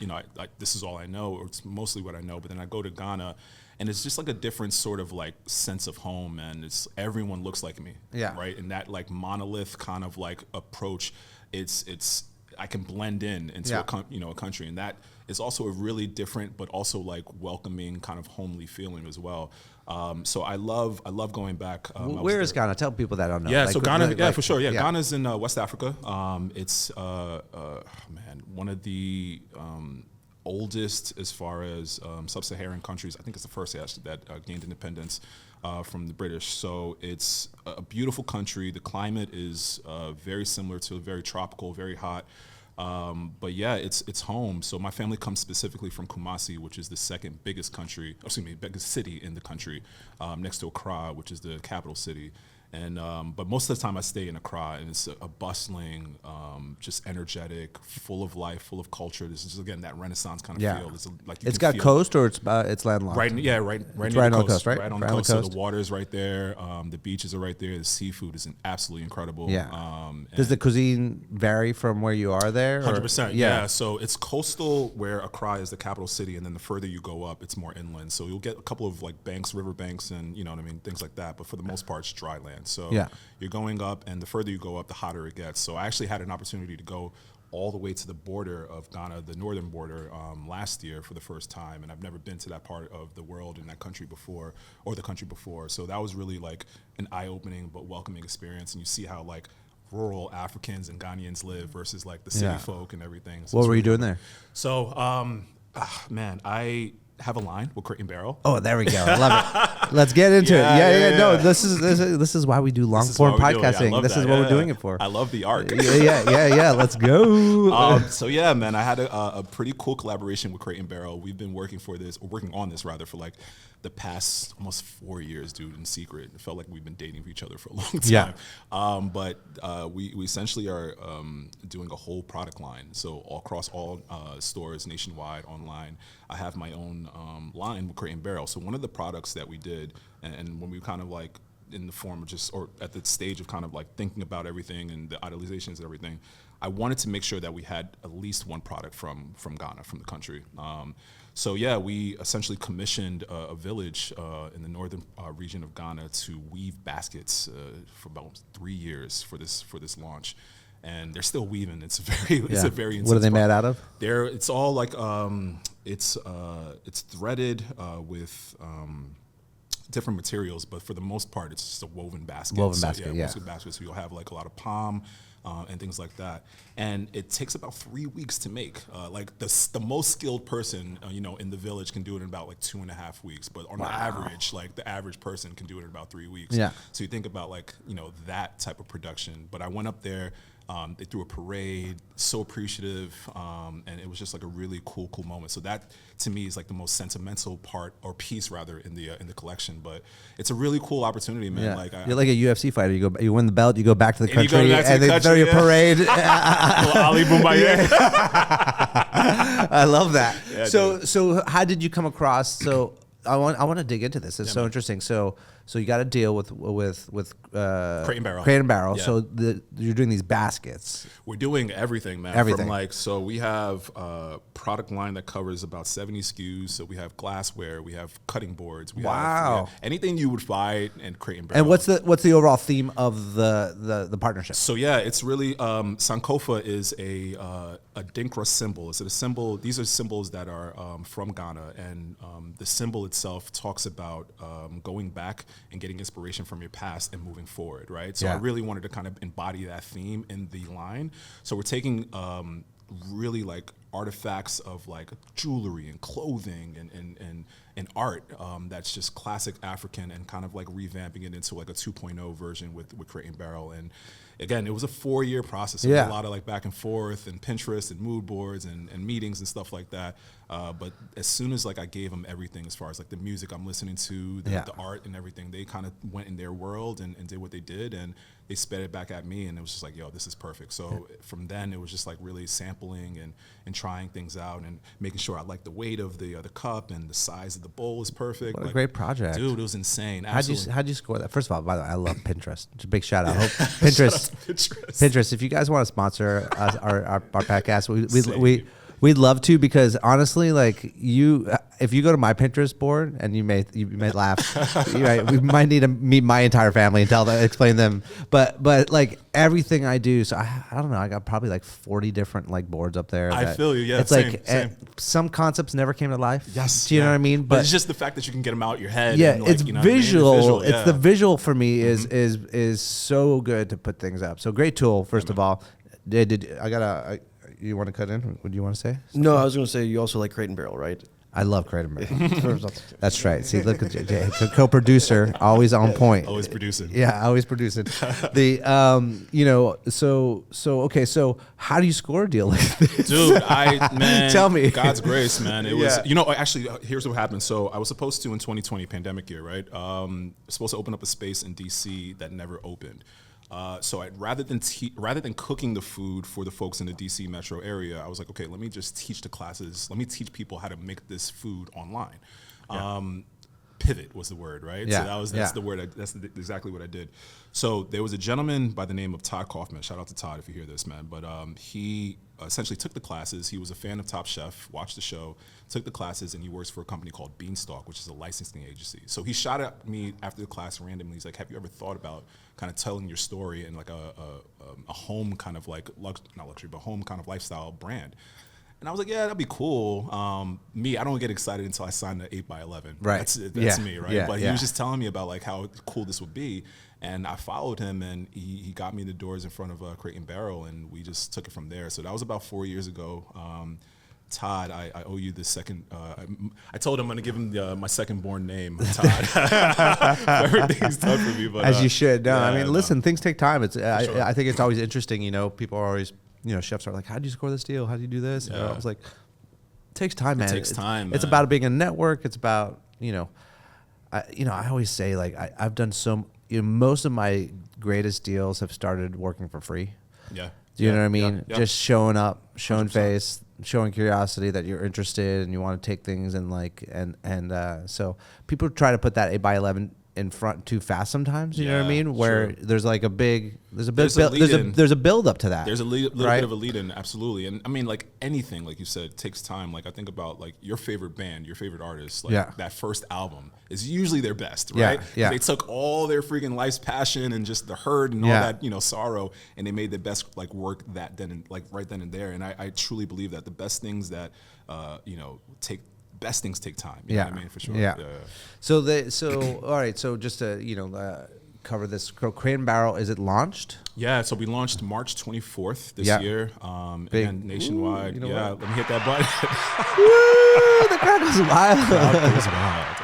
this is all I know, or it's mostly what I know. But then I go to Ghana and it's just like a different sort of like sense of home, and everyone looks like me, right? And that like monolith kind of like approach, I can blend into a country, and that is also a really different but also like welcoming kind of homely feeling as well. So I love going back. Where is Ghana? Tell people that I don't know. Yeah, so Ghana, for sure. Yeah, Ghana's in West Africa. It's one of the oldest as far as sub-Saharan countries. I think it's the first actually that gained independence from the British. So it's a beautiful country. The climate is very similar to very tropical, very hot. But yeah, it's home. So my family comes specifically from Kumasi, which is the second biggest biggest city in the country, next to Accra, which is the capital city. And but most of the time I stay in Accra, and it's a bustling, just energetic, full of life, full of culture. This is again that Renaissance kind of feel. It's got coast, or it's landlocked. Right near on the coast, right? Right on the coast. So the water is right there. The beaches are right there. The seafood is absolutely incredible. Yeah. Does the cuisine vary from where you are there? 100%. Yeah. So it's coastal, where Accra is the capital city, and then the further you go up, it's more inland. So you'll get a couple of like banks, river banks, and you know what I mean, things like that. But for the most part, it's dry land. So you're going up, and the further you go up, the hotter it gets. So I actually had an opportunity to go all the way to the border of Ghana, the northern border, last year for the first time, and I've never been to that part of the world in that country before, or the country before. So that was really like an eye-opening but welcoming experience, and you see how like rural Africans and Ghanaians live versus like the city folk and everything. So what were you doing there? So, man, I have a line with Crate and Barrel. Oh, there we go. I love it. Let's get into it. Yeah. No, this is why we do long form podcasting. This is what we're doing it for. I love the art. Yeah. Let's go. So yeah, man, I had a pretty cool collaboration with Crate and Barrel. We've been working on this for like the past almost 4 years, dude, in secret. It felt like we've been dating each other for a long time. Yeah. But we essentially are doing a whole product line. So across all stores nationwide, online, I have my own line with Crate and Barrel. So one of the products that we did, and when we kind of like in the form of just, or at the stage of kind of like thinking about everything and the idealizations and everything, I wanted to make sure that we had at least one product from Ghana, from the country. So yeah, we essentially commissioned a village in the northern region of Ghana to weave baskets for about 3 years for this launch, and they're still weaving. It's a very intense. What are they made out of? It's all like it's threaded with different materials, but for the most part, it's just a woven basket. Woven basket. Woven basket. So you'll have like a lot of palm. And things like that, and it takes about 3 weeks to make. Like the most skilled person, in the village can do it in about like 2.5 weeks. But on average, like the average person can do it in about 3 weeks. Yeah. So you think about like that type of production. But I went up there. They threw a parade, so appreciative, and it was just like a really cool moment. So that to me is like the most sentimental part, or piece rather, in the collection. But it's a really cool opportunity, man. Yeah. Like you're like a UFC fighter. You win the belt, you go back to the country, and they throw your parade. Ali Boumbaye. I love that. Yeah, so how did you come across? So I want to dig into this. It's so interesting. So you got to deal with Crate and Barrel. Crate and Barrel. Yeah. So you're doing these baskets. We're doing everything, man. Everything. So we have a product line that covers about 70 SKUs. So we have glassware, we have cutting boards. We have anything you would find in Crate and Barrel. And what's the overall theme of the partnership? So yeah, it's really Sankofa is a Dinkra symbol. It's a symbol. These are symbols that are from Ghana, and the symbol itself talks about going back and getting inspiration from your past and moving forward, right? So I really wanted to kind of embody that theme in the line. So we're taking really like artifacts of like jewelry and clothing and art that's just classic African, and kind of like revamping it into like a 2.0 version with Crate and Barrel. And again, it was a 4-year process. It was a lot of like back and forth and Pinterest and mood boards and meetings and stuff like that. But as soon as like I gave them everything, as far as like the music I'm listening to, the art and everything, they kind of went in their world and did what they did, and they sped it back at me, and it was just like, yo, this is perfect. So from then, it was just like really sampling and trying things out and making sure I like the weight of the cup and the size of the bowl is perfect. What a great project, dude! It was insane. How'd you score that? First of all, by the way, I love Pinterest. It's a big shout out. Pinterest. If you guys want to sponsor us, our podcast, we'd love to, because honestly, like if you go to my Pinterest board, and you may laugh, right? We might need to meet my entire family and explain them. But like everything I do, so I don't know. I got probably like 40 different like boards up there. I feel you. Yeah, it's same, like same. Some concepts never came to life. Yes, do you know what I mean? But it's just the fact that you can get them out your head. Yeah, and like, it's visual. It's the visual for me is so good to put things up. So great tool. First of all, you want to cut in? What do you want to say? No, I was going to say you also like Crate and Barrel, right? I love Kratom Barrel. That's right. See, look at Jay, co-producer, always on point. Always producing. Yeah, always producing. The okay. So how do you score a deal like this, Dude? Tell me. God's grace, man. It was, Yeah. actually, here's what happened. So I was supposed to in 2020, pandemic year, right? Supposed to open up a space in DC that never opened. So rather than cooking the food for the folks in the DC metro area, I was like, okay, let me just teach the classes. Let me teach people how to make this food online. Yeah. Pivot was the word, right? Yeah. So that's the word. That's exactly what I did. So there was a gentleman by the name of Todd Kaufman. Shout out to Todd if you hear this, man. But he essentially took the classes. He was a fan of Top Chef, watched the show, took the classes, and he works for a company called Beanstalk, which is a licensing agency. So he shot at me after the class randomly. He's like, have you ever thought about kind of telling your story in like a home kind of like, not luxury, but home kind of lifestyle brand? And I was like, yeah, that'd be cool. Me, I don't get excited until I sign the 8x11. Right. That's me, right? Yeah, But he yeah. was just telling me about like how cool this would be. And I followed him, and he got me in the doors in front of Crate and Barrel, and we just took it from there. So that was about 4 years ago. Todd, I owe you the second. I told him I'm going to give him my second born name, Todd. Everything's tough for me, but As you should. No, yeah, I mean, listen, things take time. It's Sure. I think it's always interesting. People are always, chefs are like, how do you score this deal? How do you do this? And I was like, it takes time, man. It takes time. It's man. about being a network. It's about I always say like I've done most of my greatest deals have started working for free. Yeah. Do you know what I mean? Yeah. Just showing up, showing 100%. face, showing curiosity that you're interested and you want to take things and so people try to put that 8x11 in front too fast sometimes. You know what I Yeah, mean? Where sure. there's like there's a build up to that. There's a little right? bit of a lead in, absolutely. And I mean, like anything, like you said, takes time. Like I think about like your favorite band, your favorite artist, like Yeah. that first album is usually their best, Yeah, right? yeah. They took all their freaking life's passion and just the hurt and all Yeah. that, sorrow, and they made the best like work right then and there. And I truly believe that the best things that, best things take time. You know what I mean? For sure. Yeah. So all right. So just to cover this, Crate and Barrel, is it launched? Yeah, so we launched March 24th this Yeah. year, Big. and nationwide. Ooh, yeah, what? let me hit that button. Woo, the crowd is wild.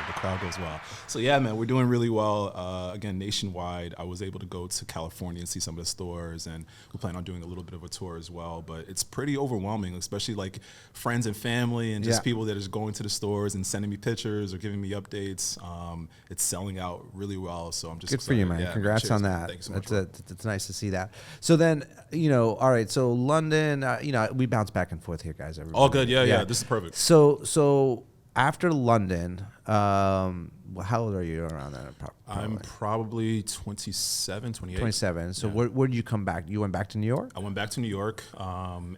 The crowd goes wild. So yeah, man, we're doing really well. Again, nationwide. I was able to go to California and see some of the stores, and we plan on doing a little bit of a tour as well. But it's pretty overwhelming, especially like friends and family and just Yeah. people that are just going to the stores and sending me pictures or giving me updates. It's selling out really well, so I'm just Good for excited. you, man. Yeah, Congrats cheers, on man. that. Thank you so much. It's nice to see that. So then, all right. So London, we bounce back and forth here, guys. Everybody. All good. Yeah. This is perfect. So after London, how old are you around that? I'm probably 27, 28. 27. So Yeah. where did you come back? You went back to New York? I went back to New York,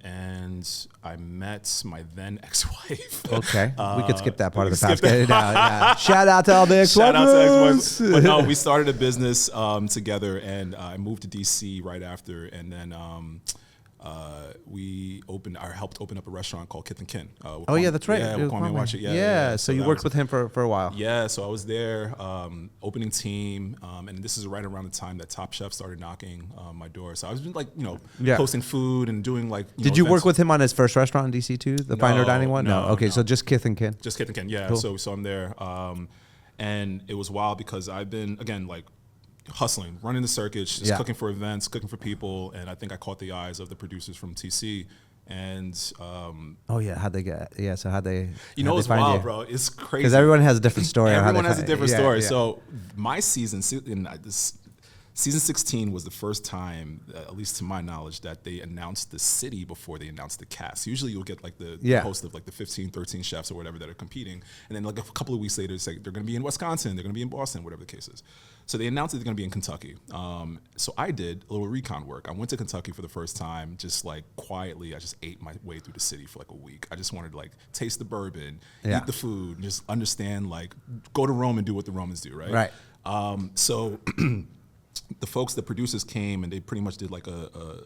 and I met my then ex-wife. Okay. We could skip that part of the skip past. that. Get it out. Yeah. Shout out to all the ex-wives. Shout out to ex-wives. But no, we started a business together, and I moved to DC right after, and then we helped open up a restaurant called Kith and Kin. Oh yeah, that's right. Yeah, with Kwame Watch It. Yeah. So you that worked was- with him for a while. Yeah, so I was there, opening team, and this is right around the time that Top Chef started knocking my door. So I was like, Yeah. posting food and doing like. Did you work events. with him on his first restaurant in DC too, the finer dining one? no, Okay, no. so just Kith and Kin. Just Kith and Kin, yeah. Cool. So I'm there, and it was wild because I've been again like hustling, running the circuits, just Yeah. cooking for events, cooking for people, and I think I caught the eyes of the producers from TC. And Oh yeah, how'd they get? Yeah, so how'd they? it's wild, bro. It's crazy. Because everyone has a different story. on how Everyone they has a find- different yeah, story. yeah. So my season, season 16 was the first time, at least to my knowledge, that they announced the city before they announced the cast. Usually you'll get like the host of like the 15, 13 chefs or whatever that are competing. And then like a couple of weeks later, it's like they're going to be in Wisconsin, they're going to be in Boston, whatever the case is. So they announced that they're going to be in Kentucky. So I did a little recon work. I went to Kentucky for the first time, just like quietly. I just ate my way through the city for like a week. I just wanted to like taste the bourbon, eat the food, and just understand, like go to Rome and do what the Romans do, right? Right. So the producers came and they pretty much did like a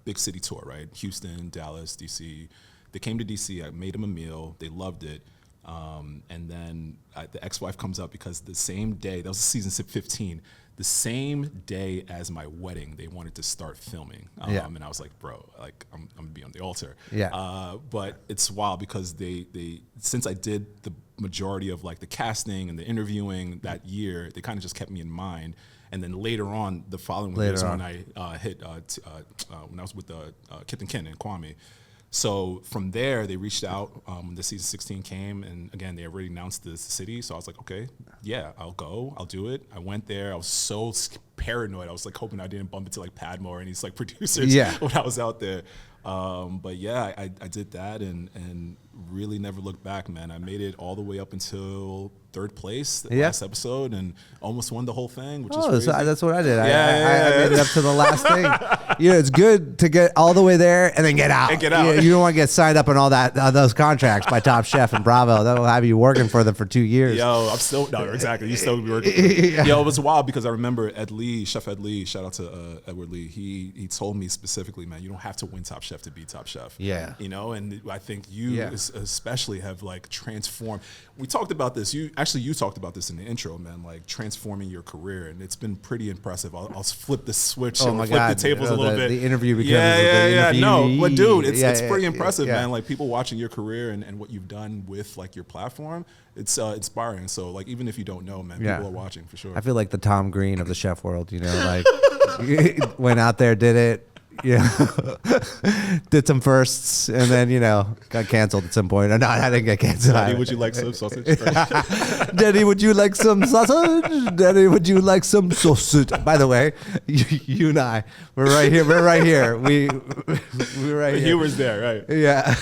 big city tour, right? Houston, Dallas, DC. They came to DC. I made them a meal. They loved it. And then the ex-wife comes up because the same day, that was season 15, the same day as my wedding, they wanted to start filming. And I was like, bro, like I'm gonna be on the altar. But it's wild because they since I did the majority of like the casting and the interviewing that year, they kind of just kept me in mind. And then later on, the following year is when I hit when I was with Kith and Kin and Kwame. So from there, they reached out when the season 16 came, and again, they already announced the city. So I was like, okay, yeah, I'll go, I'll do it. I went there. I was so paranoid. I was like hoping I didn't bump into like Padmore and these like producers when I was out there. But yeah, I did that and really never looked back, man. I made it all the way up until 3rd place, the last episode, and almost won the whole thing, which is crazy. So that's what I did. I made it up to the last thing. It's good to get all the way there and then get out. You don't want to get signed up on all that those contracts by Top Chef and Bravo. That'll have you working for them for 2 years. Yo, I'm still exactly. You still be working. Yo, it was wild because I remember Chef Ed Lee. Shout out to Edward Lee. He told me specifically, man, you don't have to win Top Chef to be Top Chef. Yeah. And I think you especially have like transformed. We talked about this. You talked about this in the intro, man, like transforming your career, and it's been pretty impressive. I'll flip the switch and flip the tables a little bit. The interview becomes No, but dude, it's pretty impressive, man. Like people watching your career and what you've done with like your platform, it's inspiring. So like even if you don't know, man, people are watching for sure. I feel like the Tom Green of the chef world, like went out there, did it. Did some firsts and then got canceled at some point. No, I didn't get canceled. Daddy, would you like some sausage? Daddy, would you like some sausage? Daddy, would you like some sausage? By the way, you and I, we're right here. We're right here. We're right here. Humor's there, right? Yeah.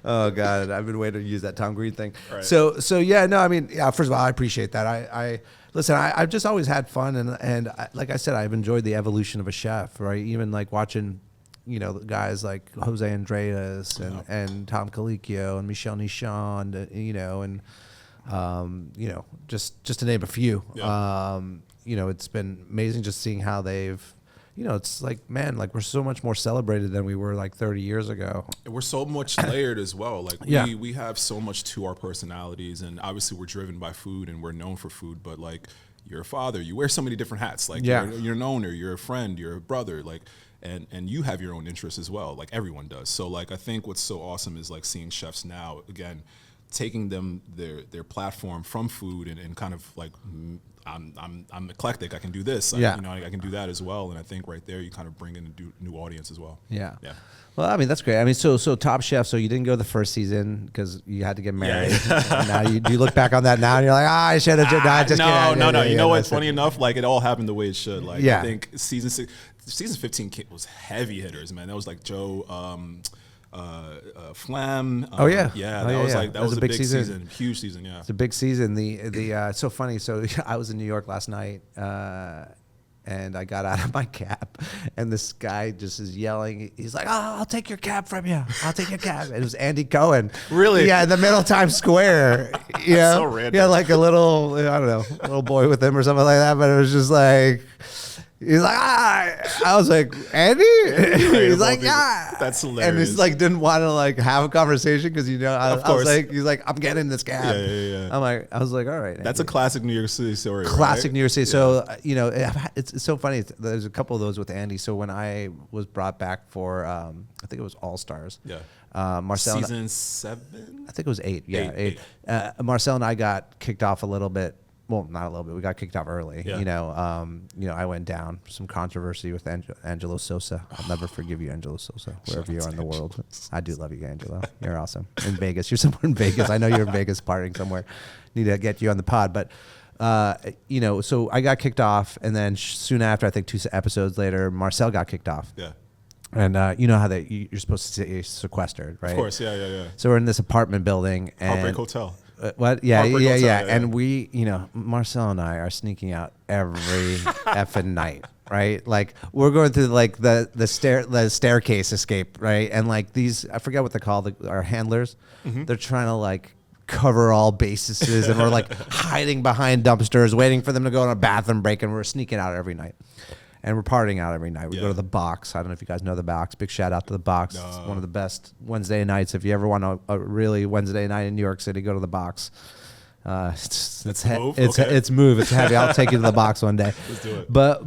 Oh God, I've been waiting to use that Tom Green thing. Right. So yeah, no, I mean, first of all, I appreciate that. Listen, I've just always had fun, and like I said, I've enjoyed the evolution of a chef, right? Even like watching, guys like Jose Andreas and Tom Colicchio and Michel Nichon, and just to name a few. Yeah. It's been amazing just seeing how they've. It's like, man, like we're so much more celebrated than we were like 30 years ago. We're so much layered as well. Like we have so much to our personalities, and obviously we're driven by food and we're known for food, but like you're a father, you wear so many different hats. Like you're an owner, you're a friend, you're a brother, like, and you have your own interests as well. Like everyone does. So like, I think what's so awesome is like seeing chefs now, again, taking them their platform from food and kind of like, I'm eclectic. I can do this. I can do that as well. And I think right there you kind of bring in a new audience as well. Yeah. Well, I mean, that's great. I mean, so Top Chef. So you didn't go the first season because you had to get married. And now do you look back on that now and you're like, I should have. No. You know what? Funny enough, like it all happened the way it should. Like I think season 15 was heavy hitters, man. That was like Joe. Flam. That was a big season. Huge season. Yeah, it's a big season. It's so funny. So I was in New York last night, and I got out of my cab, and this guy just is yelling. He's like, "Oh, I'll take your cab from you. I'll take your cab." It was Andy Cohen. Really? Yeah, in the middle of Times Square. So random. Yeah, like a little boy with him or something like that. But it was just like. He's like, I was like, Andy? He's like, That's hilarious. And he's like, didn't want to like have a conversation because I was like, he's like, I'm getting this cab. Yeah. I was like, all right. That's Andy. a classic New York City story. Classic right? New York City. Yeah. So, it's so funny. There's a couple of those with Andy. So when I was brought back for, I think it was All Stars. Yeah. Marcel. Season 7? I think it was 8. Yeah, 8. Marcel and I got kicked off a little bit. Well, not a little bit. We got kicked off early. Yeah. I went down some controversy with Angelo Sosa. I'll never forgive you, Angelo Sosa, wherever you are in the world. I do love you, Angelo. You're awesome. In Vegas, you're somewhere in Vegas. I know you're in Vegas partying somewhere. Need to get you on the pod, but so I got kicked off, and then soon after, I think 2 episodes later, Marcel got kicked off. Yeah. And you know how you're supposed to stay sequestered, right? Of course, yeah. So we're in this apartment building, and Heartbreak Hotel. What? Yeah. And we, Marcel and I are sneaking out every effing night, right? Like we're going through like the staircase escape, right? And like these, I forget what they're called, our handlers. Mm-hmm. They're trying to like cover all bases, and we're like hiding behind dumpsters, waiting for them to go on a bathroom break, and we're sneaking out every night. And we're partying out every night. We Yeah. go to the Box. I don't know if you guys know the Box. Big shout out to the Box. No. It's one of the best Wednesday nights. If you ever want a really Wednesday night in New York City, go to the Box. It's move? Okay. it's move. It's heavy. I'll take you to the Box one day. Let's do it. But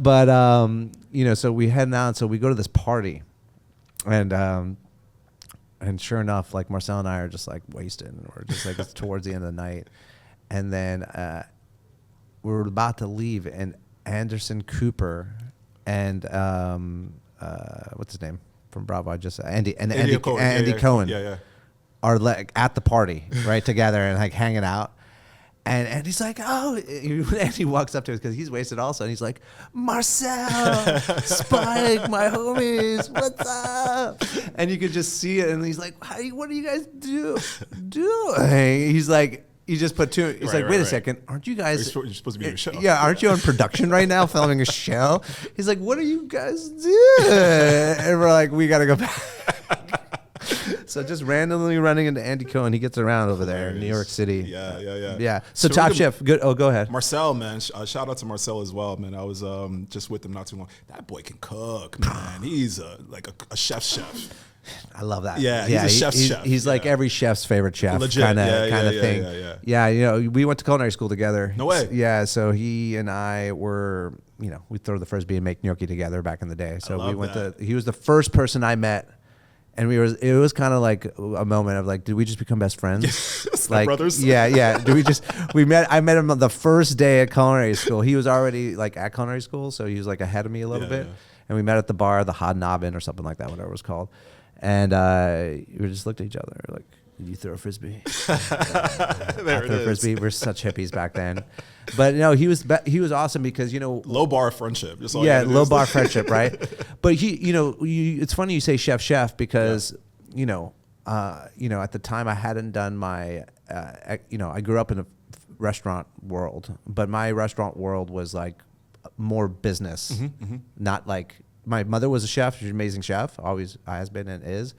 you know, so we head out. So we go to this party, and sure enough, like Marcel and I are just like wasted, and we're just like it's towards the end of the night, and then we're about to leave, and Anderson Cooper and what's his name from Bravo? Andy Cohen Yeah. are like at the party right together and like hanging out. And he's like, oh, and he walks up to us because he's wasted also. And he's like, Marcel, Spike, my homies, what's up? And you could just see it. And he's like, what are you guys doing? He's like, he just put two. He's like, wait a second, aren't you guys? You're supposed to be in a show. Yeah, aren't you on production right now, filming a show? He's like, what are you guys doing? And we're like, we gotta go back. So just randomly running into Andy Cohen, he gets around over there in New York City. Yeah. So Top Chef, good. Oh, go ahead. Marcel, man, shout out to Marcel as well, man. I was just with him not too long. That boy can cook, man. He's like a chef. I love that. Yeah, he's a chef's chef. He's like every chef's favorite chef, Legit. kind of thing. Yeah. You know, we went to culinary school together. No way. Yeah, so he and I were, you know, we throw the frisbee and make gnocchi together back in the day. So we went to. He was the first person I met. And it was kind of like a moment of like, did we just become best friends? Like brothers. Yeah. I met him on the first day at culinary school. He was already like at culinary school, so he was like ahead of me a little bit. Yeah. And we met at the bar, the Hobnobbin or something like that, whatever it was called. And we just looked at each other like, did you throw a frisbee? There it is. Frisbee. We're such hippies back then. But no, he was awesome because, you know, Low bar friendship. Just all low bar friendship, right? But it's funny you say chef because you know, at the time I hadn't done my, I grew up in a restaurant world, but my restaurant world was like more business, not like my mother was a chef. She's an amazing chef, always has been and is,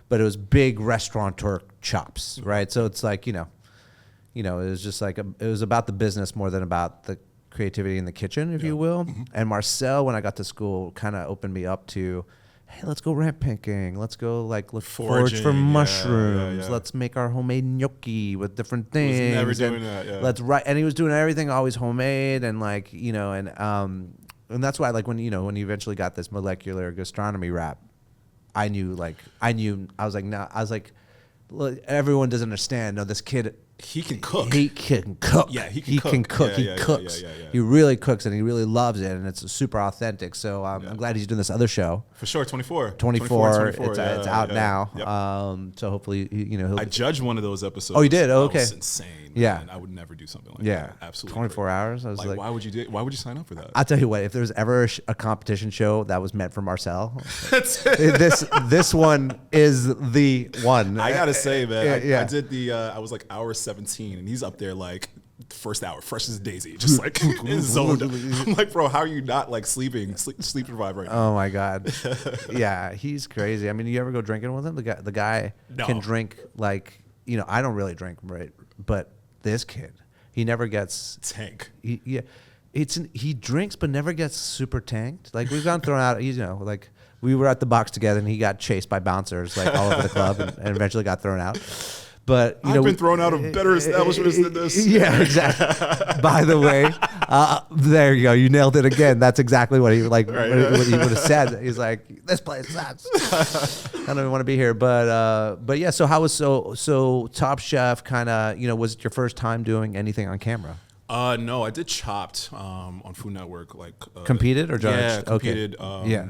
but it was big restaurateur chops, right? So it's like, it was just like it was about the business more than about the creativity in the kitchen, if you will. And Marcel, when I got to school, kind of opened me up to, hey, let's go ramp picking. Let's go like look forage for mushrooms. Yeah. Let's make our homemade gnocchi with different things. He was never doing that. Yeah. Let's write, and he was doing everything always homemade, and like and that's why like when you eventually got this molecular gastronomy rap, I was like, look, everyone doesn't understand. No, this kid. He can cook. He can cook. Yeah, he can cook. He cooks. Yeah. He really cooks, and he really loves it, and it's super authentic. So I'm glad he's doing this other show. For sure, 24. 24. It's out now. Yep. So hopefully, he'll I judged one of those episodes. Oh, you did? Oh, okay. That was insane. Yeah. Man. I would never do something like yeah, that. Absolutely. 24 hours. I was like, why would you do it? Why would you sign up for that? I'll tell you what. If there was ever a competition show that was meant for Marcel, this one is the one. I gotta say, man. Yeah. I did I was like hour 17, and he's up there like first hour, fresh as a daisy, just like zoned. I'm like, bro, how are you not like sleep deprived right now? Oh my god, yeah, he's crazy. I mean, you ever go drinking with him? The guy can drink like I don't really drink, right? But this kid, he never gets tank. He drinks but never gets super tanked. Like we've gone thrown out. Like we were at the Box together, and he got chased by bouncers like all over the club, and eventually got thrown out. But I've been thrown out of better establishments than this. Yeah, exactly. By the way, there you go. You nailed it again. That's exactly what he what he would have said. He's like, this place sucks. I don't even want to be here. But yeah. So how was so Top Chef? Kind of was it your first time doing anything on camera? No, I did Chopped on Food Network. Like competed or judged? Yeah, competed. Okay.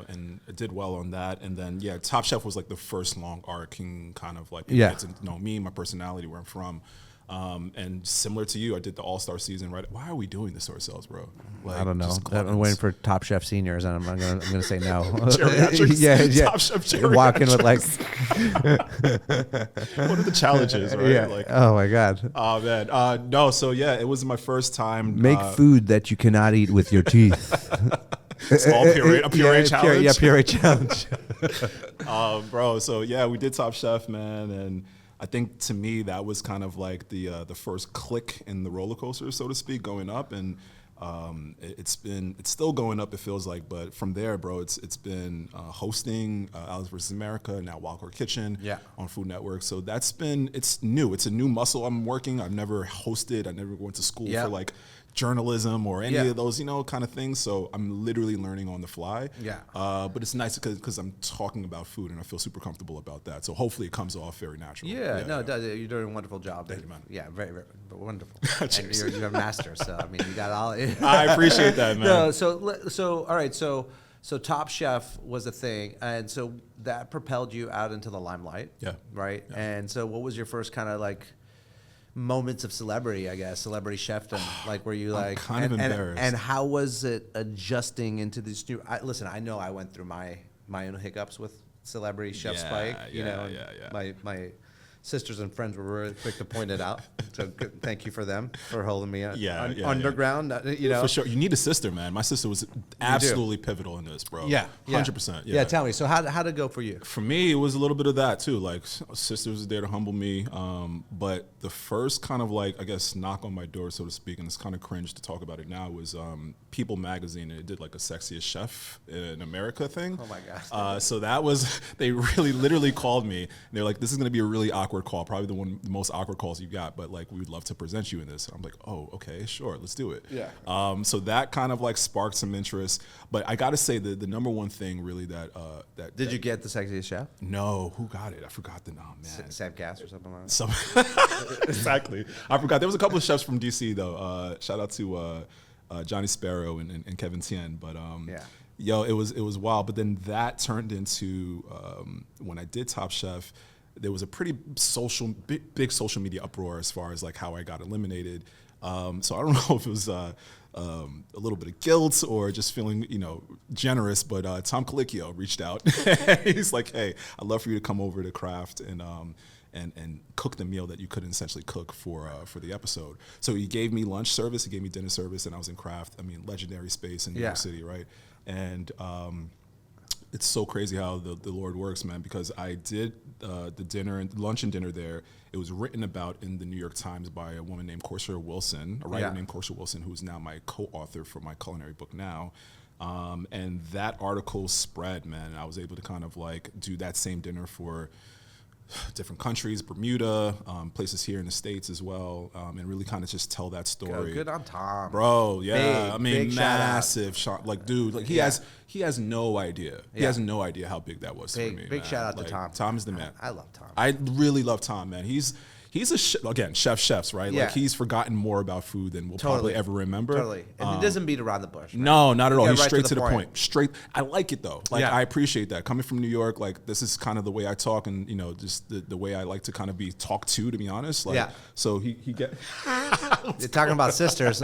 And I did well on that. And then Top Chef was like the first long arcing kind of like Yeah. get to know me, my personality, where I'm from. And similar to you, I did the All-Star season. Right? Why are we doing this to ourselves, bro? Like, I don't know. I'm waiting for Top Chef seniors, and I'm gonna say no. Geriatrics? yeah. Top Chef geriatrics. Walking with like. What are the challenges, right? Yeah. Like, oh my god. Oh man. No. So it was my first time. Make food that you cannot eat with your teeth. Small puree challenge. Puree challenge. Bro. So we did Top Chef, man, and I think to me that was kind of like the first click in the roller coaster, so to speak, going up. And It's still going up, it feels like, but from there, bro, it's been hosting Alice vs. America, now Wildcard Kitchen on Food Network. So it's new. It's a new muscle I'm working. I've never hosted. I never went to school for like journalism or any of those, kind of things. So I'm literally learning on the fly. But it's nice because I'm talking about food and I feel super comfortable about that. So hopefully it comes off very natural. It does. You're doing a wonderful job. Thank you, man. Yeah, very, very wonderful. And you're a master. So I mean, you got all. I appreciate that, man. No, so all right. So Top Chef was a thing, and so that propelled you out into the limelight. Yeah. Right. Yeah. And so, what was your first kind of like moments of celebrity, I guess, celebrity chefdom? Like, were you like kind of embarrassed? And how was it adjusting into these new? Listen, I know I went through my own hiccups with celebrity Chef Spike. My sisters and friends were really quick to point it out. So thank you for them for holding me underground. For sure. You need a sister, man. My sister was absolutely pivotal in this, bro. 100%. Yeah. Tell me. So how did it go for you? For me, it was a little bit of that too. Like, sister was there to humble me. But the first kind of like, I guess, knock on my door, so to speak, and it's kind of cringe to talk about it now, was People magazine, and it did like a Sexiest Chef in America thing. Oh my gosh. So that was, they really literally called me. And they're like, this is going to be a really awkward call, probably the most awkward calls you've got, but like, we would love to present you in this. I'm like, oh, okay, sure, let's do it. Yeah. So that kind of like sparked some interest. But I got to say the number one thing really Did you get the Sexiest Chef? No, who got it? I forgot the name, man. Sam Cass or something like that? Exactly. I forgot. There was a couple of chefs from DC though. Shout out to Johnny Sparrow and Kevin Tien. But yo, it was wild. But then that turned into when I did Top Chef, there was a pretty big social media uproar as far as like how I got eliminated. So I don't know if it was a little bit of guilt or just feeling, generous. But Tom Colicchio reached out. He's like, "Hey, I'd love for you to come over to Craft and cook the meal that you couldn't essentially cook for the episode." So he gave me lunch service, he gave me dinner service, and I was in Craft. I mean, legendary space in New York City, right? And it's so crazy how the Lord works, man, because I did the lunch and dinner there. It was written about in the New York Times by a woman named Corsia Wilson, a writer named Corsia Wilson, who's now my co-author for my culinary book now. And that article spread, man. I was able to kind of like do that same dinner for different countries, Bermuda, places here in the States as well, and really kind of just tell that story. Good on Tom, bro. Yeah, big massive shot. Like, dude, like he has no idea. He has no idea how big that was for me. Big man. shout out like, to Tom. Tom is the man. I love Tom. I really love Tom, man. He's a chefs, right? Yeah. Like he's forgotten more about food than we'll probably ever remember. Totally. And he doesn't beat around the bush. Right? No, not at all. He's right straight to the point. Straight. I like it though. Like I appreciate that. Coming from New York, like this is kind of the way I talk, and just the way I like to kind of be talked to be honest. Like, so he get. You're talking about sisters.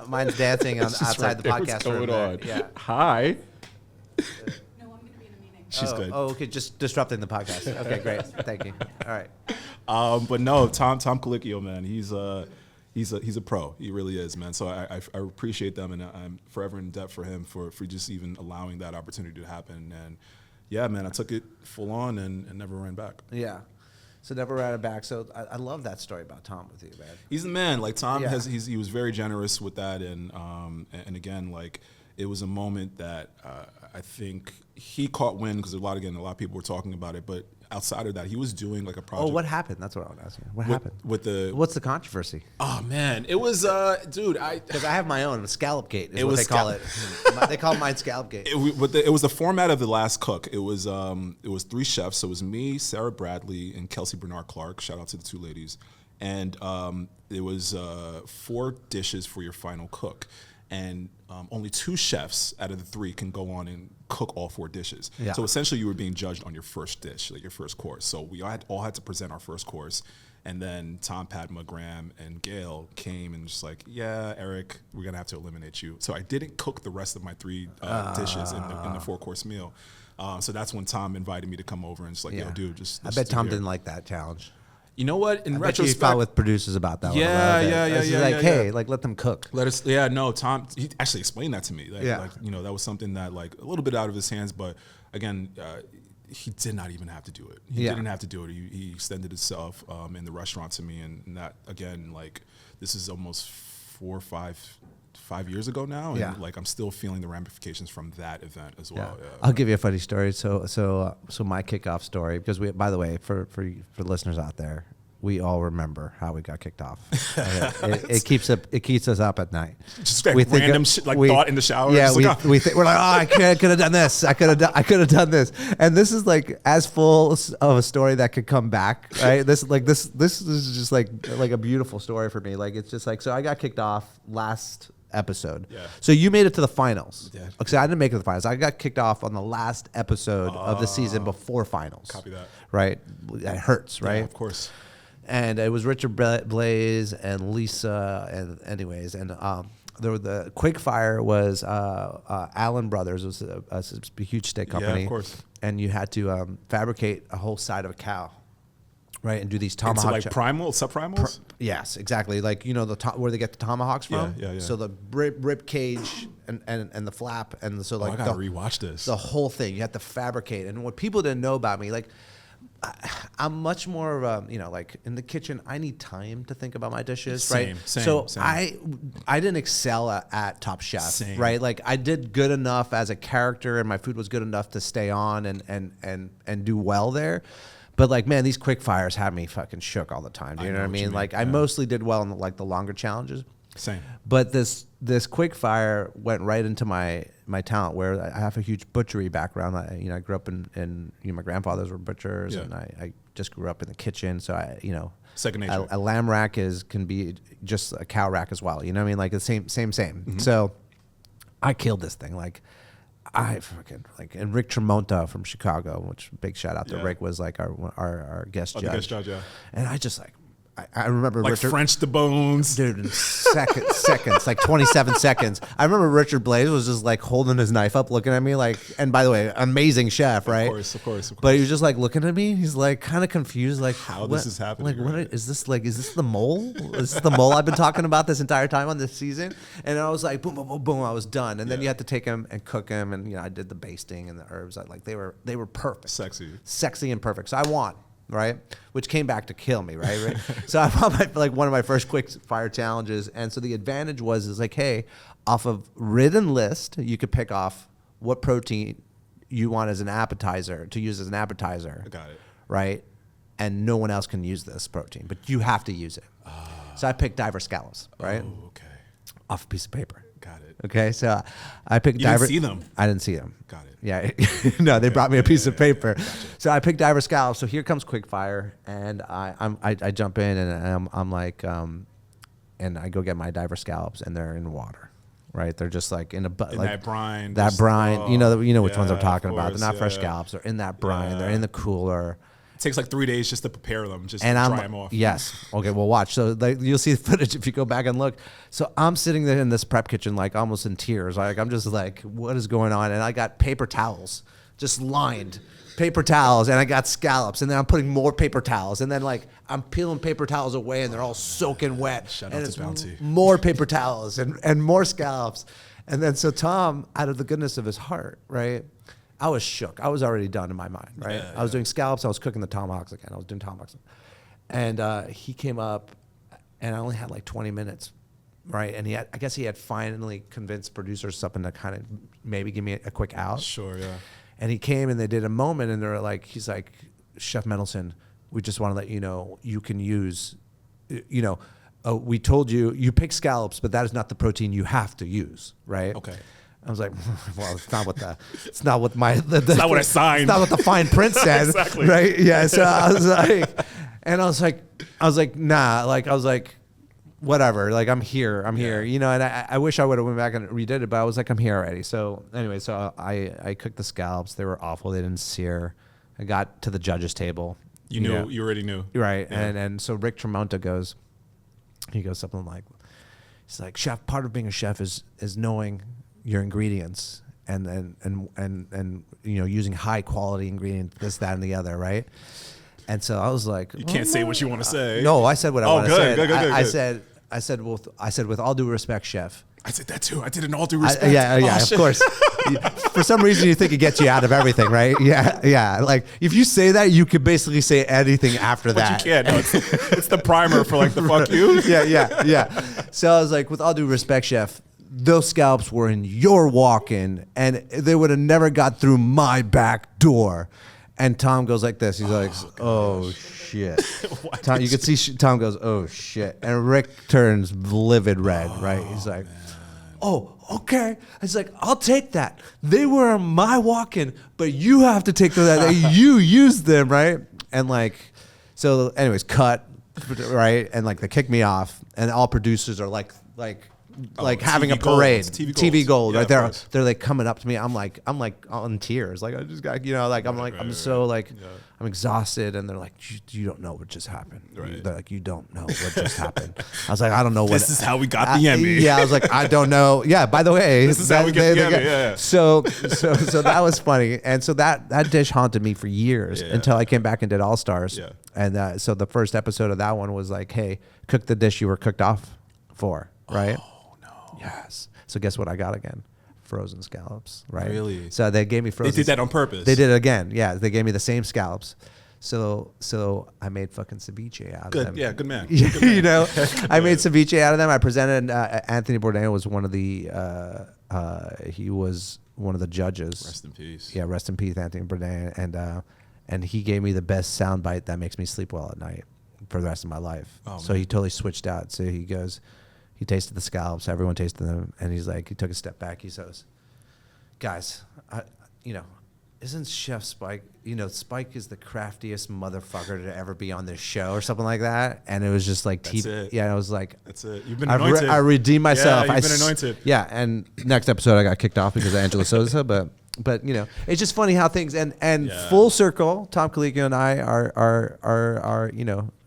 Mine's dancing outside the podcast room. What's going on? Yeah. Hi. She's good. Oh, okay. Just disrupting the podcast. Okay, great. Thank you. All right. But no, Tom Colicchio, man, he's a pro. He really is, man. So I appreciate them, and I'm forever in debt for him for just even allowing that opportunity to happen. And yeah, man, I took it full on and never ran back. Yeah. So never ran it back. So I love that story about Tom with you, man. He's the man. Like Tom he was very generous with that, and again, like it was a moment that I think he caught wind because a lot of people were talking about it, but outside of that, he was doing like a project. Oh, what happened? That's what I want to ask you. What happened? What's the controversy? Oh man, it was dude. Because I have my own Scallop-gate is what they call it. They call mine Scallop-gate. It was the format of The Last Cook. It was 3 chefs. So it was me, Sarah Bradley, and Kelsey Bernard Clark. Shout out to the 2 ladies. And it was 4 dishes for your final cook. And only 2 chefs out of the 3 can go on and cook all 4 dishes. Yeah. So essentially, you were being judged on your first dish, like your first course. So we all had to present our first course, and then Tom, Padma, Graham, and Gail came and just like, yeah, Eric, we're gonna have to eliminate you. So I didn't cook the rest of my 3 dishes in the 4-course meal. So that's when Tom invited me to come over and just like, yo, dude, just. I bet Tom didn't like that challenge. You know what? In retrospect, you fought with producers about that. Hey, like let them cook. Tom, he actually explained that to me. That was something that like a little bit out of his hands, but again, he did not even have to do it. He didn't have to do it. He extended himself in the restaurant to me, and that again, like this is almost 5 years ago now, and Yeah. like I'm still feeling the ramifications from that event as well. Yeah. I'll give you a funny story. So my kickoff story, because by the way, for listeners out there, we all remember how we got kicked off. It keeps us up at night. Just like random thought in the shower. Yeah, we're like, oh, I could have done this. I could have done this. And this is like as full of a story that could come back, right? This is just like a beautiful story for me. Like, it's just like, so I got kicked off last episode. Yeah. So you made it to the finals. Yeah. Okay, I didn't make it to the finals. I got kicked off on the last episode of the season before finals. Copy that. Right? It hurts, right? Yeah, of course. And it was Richard Blaze and Lisa, and anyways, and the Quickfire was Allen Brothers, was a huge steak company. Yeah, of course. And you had to fabricate a whole side of a cow, right, and do these tomahawk. Into like primal, subprimals. Yes, exactly. Like, you know, where they get the tomahawks from. Yeah. So the rib cage and the flap, and so like I gotta rewatch this. The whole thing you had to fabricate. And what people didn't know about me, like, I'm much more of a, you know, like in the kitchen, I need time to think about my dishes, right? So I didn't excel at Top Chef, right? Like, I did good enough as a character, and my food was good enough to stay on and do well there. But like, man, these quick fires had me fucking shook all the time. Do you know what I mean? Like, I mostly did well in the longer challenges. Same. But this quick fire went right into my talent, where I have a huge butchery background. I grew up in my grandfathers were butchers, and I just grew up in the kitchen. So second nature. A lamb rack can be just a cow rack as well. You know what I mean? Like the same. Mm-hmm. So I killed this thing. Like, I fucking and Rick Tremonta from Chicago, which big shout out to Rick, was like our guest judge. The guest judge, yeah. And I just I remember like Richard, French the bones, dude, in seconds, like 27 seconds. I remember Richard Blaze was just like holding his knife up, looking at me like, and by the way, amazing chef, right? Of course. But he was just like looking at me. He's like kind of confused, like how this is happening. Like, what is this? Like, is this the mole? Is this the mole I've been talking about this entire time on this season? And I was like, boom, boom, boom, boom. I was done. And then you had to take him and cook him, and I did the basting and the herbs. Like they were perfect, sexy and perfect. So I won. Right, which came back to kill me, right? So I found one of my first quick fire challenges, and so the advantage is like, hey, off of written list, you could pick off what protein you want as an appetizer to use as an appetizer. I got it. Right, and no one else can use this protein, but you have to use it. So I picked diver scallops, right? Oh, okay. Off a piece of paper. Got it. Okay, so I picked You diver. didn't see them? I didn't see them. Got it. Yeah, no, they brought me a piece of paper. Gotcha. So I picked diver scallops. So here comes Quickfire, and I jump in, and I'm like, and I go get my diver scallops, and they're in water, right? They're just like in that brine. That brine, you know which ones I'm talking about. They're not fresh scallops. They're in that brine. Yeah. They're in the cooler. It takes like 3 days just to prepare them, just and to dry them off. Yes. Okay, well, watch. So you'll see the footage if you go back and look. So I'm sitting there in this prep kitchen, like almost in tears. Like, I'm just like, what is going on? And I got paper towels, just lined paper towels, and I got scallops, and then I'm putting more paper towels, and then like I'm peeling paper towels away, and they're all soaking wet. Shout and out it's to Bounty. More paper towels and more scallops. And then so Tom, out of the goodness of his heart, right? I was shook. I was already done in my mind, right? I was doing scallops. I was cooking the tomahawks again. I was doing tomahawks. And he came up, and I only had like 20 minutes, right? And I guess he had finally convinced producers something to kind of maybe give me a quick out. Sure, yeah. And he came, and they did a moment, and they're like, he's like, Chef Mendelsohn, we just want to let you know you can use, we told you pick scallops, but that is not the protein you have to use, right? Okay. I was like, well, it's not what it's not what I signed. It's not what the fine print said. Exactly. Right? Yeah. So I was like, nah. Like, I was like, whatever. Like, I'm here. And I wish I would have went back and redid it, but I was like, I'm here already. So anyway, I cooked the scallops. They were awful. They didn't sear. I got to the judges' table. You knew. You already knew. Right. Yeah. And so Rick Tremonta goes something like, he's like, chef, part of being a chef is knowing your ingredients and using high quality ingredients, this, that, and the other, right? And so I was like, you can't say what you want to say. No, I said what I want to say. Good. I said with all due respect, chef. I said that too. I did in all due respect. Of course. For some reason, you think it gets you out of everything, right? Yeah. Like, if you say that, you could basically say anything after that. But you can't. No, it's the primer for like the fuck you. Yeah. So I was like, with all due respect, chef, those scallops were in your walk-in, and they would have never got through my back door. And Tom goes like this. He's like, oh shit. Tom, you can see Tom goes, oh shit. And Rick turns livid red, right? He's like, oh, okay. It's like, I'll take that. They were on my walk-in, but you have to take that. You used them, right? And like, so anyways, cut, right? And like they kick me off, and all producers are like having a parade, TV gold, right? They're like coming up to me. I'm like on tears. Like I just got, I'm exhausted. And they're like, you don't know what just happened. Right. They're like, you don't know what just happened. I was like, I don't know what. This is how we got the Emmy. Yeah. I was like, I don't know. Yeah. By the way, this is how we get the Emmy. Yeah. So that was funny. And so that dish haunted me for years until I came back and did All Stars. Yeah. And so the first episode of that one was like, hey, cook the dish you were cooked off for. Right. Yes. So guess what I got again? Frozen scallops, right? Really? So they gave me frozen. They did that on purpose. They did it again. Yeah, they gave me the same scallops. So I made fucking ceviche out of them. Yeah, good man. You know, I made ceviche out of them. I presented. Anthony Bourdain was one of the. He was one of the judges. Rest in peace. Yeah, rest in peace, Anthony Bourdain, and he gave me the best soundbite that makes me sleep well at night for the rest of my life. Oh, so he totally switched out. So he goes. He tasted the scallops. Everyone tasted them, and he's like, he took a step back. He says, "Guys, isn't Chef Spike? Spike is the craftiest motherfucker to ever be on this show, or something like that." And it was just like, That's it. Yeah, I was like, "That's it. You've been anointed. I redeemed myself. Yeah, you've been anointed." Yeah, and next episode I got kicked off because of Angela Sosa, but it's just funny how things and full circle. Tom Colicchio and I are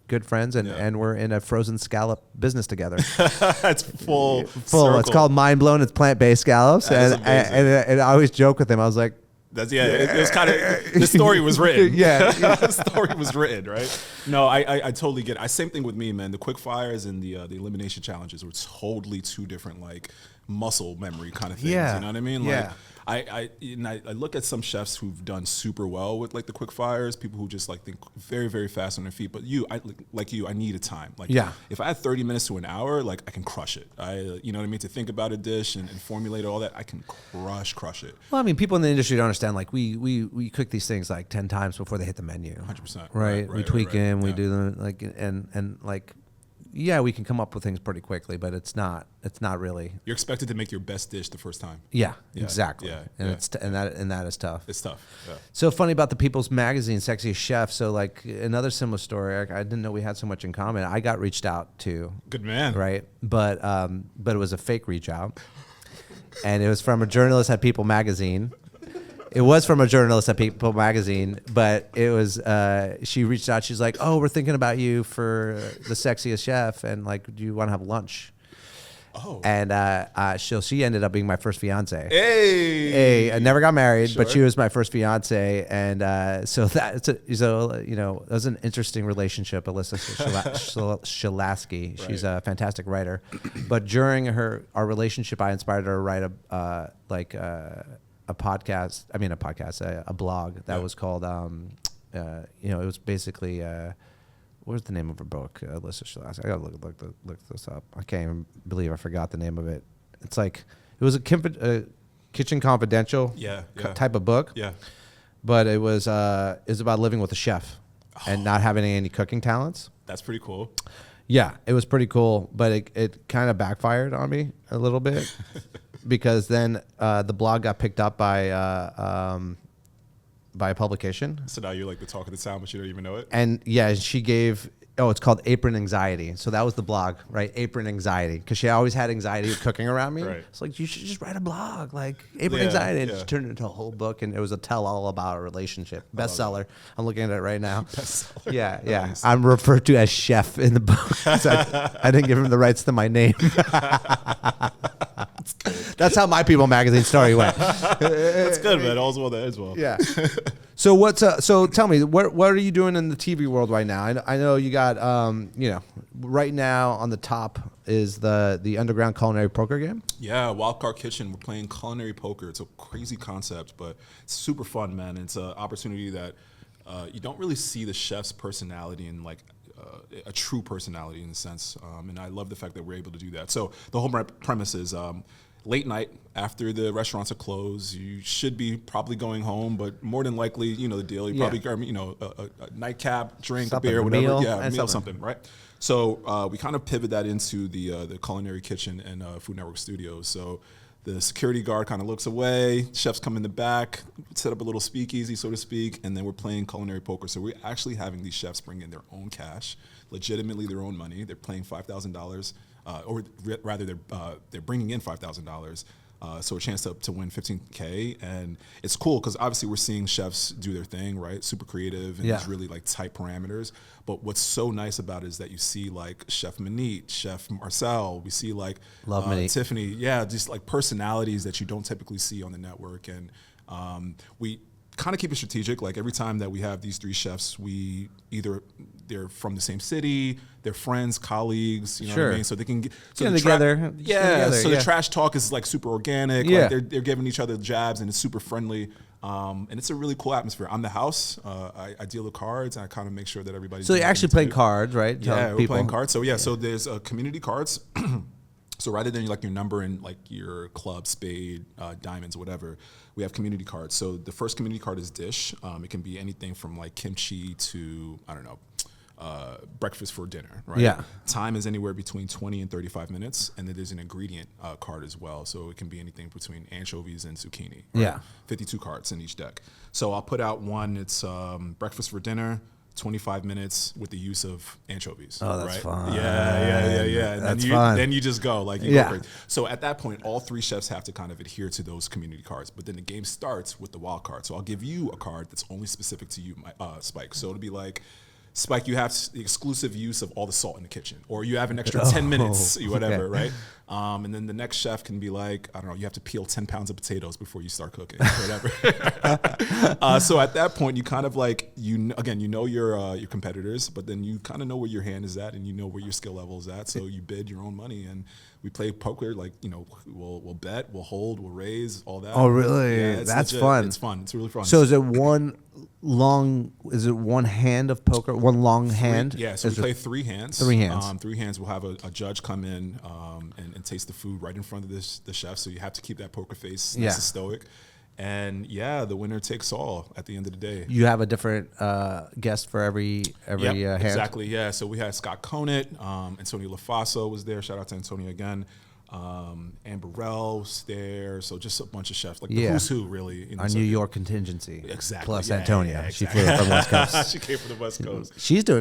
good friends, and we're in a frozen scallop business together. It's full. Circle. It's called Mind Blown. It's plant-based scallops, and I always joke with him. I was like, it was kind of, the story was written. The story was written, right? No, I totally get it. Same thing with me, man. The quick fires and the elimination challenges were totally two different, like, muscle memory kind of things. You know what I mean? Like, I look at some chefs who've done super well with like the quick fires, people who just like think very, very fast on their feet. But I need a time. Like, if I had 30 minutes to an hour, like I can crush it. You know what I mean? To think about a dish and formulate all that, I can crush it. Well, I mean, people in the industry don't understand. Like we cook these things like 10 times before they hit the menu. 100%. Right. We tweak them. We do them like and like. Yeah, we can come up with things pretty quickly, but it's not really. You're expected to make your best dish the first time. Yeah, exactly. And that is tough. It's tough. Yeah. So funny about the People's Magazine Sexiest Chef. So like another similar story, Eric, I didn't know we had so much in common. I got reached out to. Good man. Right, but it was a fake reach out, and it was from a journalist at People Magazine. It was from a journalist at People Magazine, but it was, she reached out. She's like, oh, we're thinking about you for the Sexiest Chef, and like, do you want to have lunch? Oh. And she ended up being my first fiance. Hey. I never got married, but she was my first fiance, and so that was an interesting relationship. Alyssa Shalasky, she's a fantastic writer, but during our relationship, I inspired her to write a blog that was called, it was basically, what's the name of her book? Alyssa Shalasky. I gotta look this up. I can't even believe I forgot the name of it. It's like, it was a Kitchen Confidential type of book. Yeah. But it was about living with a chef and not having any cooking talents. That's pretty cool. Yeah, it was pretty cool, but it kind of backfired on me a little bit. Because then the blog got picked up by a publication. So now you're like the talk of the town, but you don't even know it. And she gave. It's called Apron Anxiety. So that was the blog, right? Apron Anxiety, because she always had anxiety of cooking around me. Right. It's like, you should just write a blog, like Apron Anxiety. And she turned it into a whole book, and it was a tell-all about a relationship. Bestseller. I'm looking at it right now. Bestseller. Yeah. Nice. I'm referred to as chef in the book. So I didn't give him the rights to my name. That's how my People Magazine story went. That's good, man. All's well that ends well. Yeah. So so tell me, what are you doing in the TV world right now? I know you got right now on the top is the underground culinary poker game. Yeah, Wildcard Kitchen. We're playing culinary poker. It's a crazy concept, but it's super fun, man. It's an opportunity that you don't really see the chef's personality and like a true personality in a sense. And I love the fact that we're able to do that. So the whole premise is late night after the restaurants are closed, you should be probably going home, but more than likely, you know the deal. You probably grab, you know, a nightcap, drink, Something, a beer, a whatever. meal, Yeah, a meal, something. something, right? So we kind of pivot that into the culinary kitchen and Food Network Studios. So the security guard kind of looks away, chefs come in the back, set up a little speakeasy, so to speak, and then we're playing culinary poker. So we're actually having these chefs bring in their own cash, legitimately their own money. They're playing $5,000, or rather they're bringing in $5,000. So a chance to win $15K, and it's cool because obviously we're seeing chefs do their thing, right? Super creative and there's really like tight parameters. But what's so nice about it is that you see like Chef Manit, Chef Marcel, we see like Tiffany, just like personalities that you don't typically see on the network, and we kind of keep it strategic. Like every time that we have these three chefs, we either they're from the same city, they're friends, colleagues, you know what I mean? So they can get together. So the trash talk is like super organic. Yeah. Like they're giving each other jabs and it's super friendly. And it's a really cool atmosphere. I'm the house. I deal the cards and I kind of make sure that everybody's So you actually play cards, right? Yeah, we're playing cards. So so there's community cards. So rather than like your number and like your club, spade, diamonds, whatever, we have community cards. So the first community card is dish. It can be anything from like kimchi to, I don't know, breakfast for dinner, right? Yeah. Time is anywhere between 20 and 35 minutes. And then there's an ingredient card as well. So it can be anything between anchovies and zucchini. Right? Yeah. 52 cards in each deck. So I'll put out one, it's breakfast for dinner, 25 minutes with the use of anchovies. Oh, that's right? fun. Yeah. And that's then fun. Then you just go, like, you go crazy. So at that point, all three chefs have to kind of adhere to those community cards. But then the game starts with the wild card. So I'll give you a card that's only specific to you, Spike. So it'll be like, Spike, you have the exclusive use of all the salt in the kitchen, or you have an extra 10 minutes, whatever, right? And then the next chef can be like, I don't know, you have to peel 10 pounds of potatoes before you start cooking, whatever. So at that point, you kind of like, you know your competitors, but then you kind of know where your hand is at and you know where your skill level is at. So you bid your own money, and we play poker, like, you know, we'll bet, we'll hold, we'll raise, all that. Oh, really? Yeah, That's legit. fun. It's fun. It's really fun. So is it one hand of poker, one long hand? Yeah, so we play 3 hands. 3 hands. 3 hands. We'll have a judge come in and taste the food right in front of the chef. So you have to keep that poker face nice and stoic. And the winner takes all at the end of the day. You have a different guest for every hand? Exactly, yeah. So we had Scott Conant, Antonio LaFaso was there. Shout out to Antonio again. Amber Rell was there. So just a bunch of chefs, like the who's who, really. You know, Our New York contingency. Exactly. Plus Antonia. Exactly. She flew from West Coast. She came from the West Coast.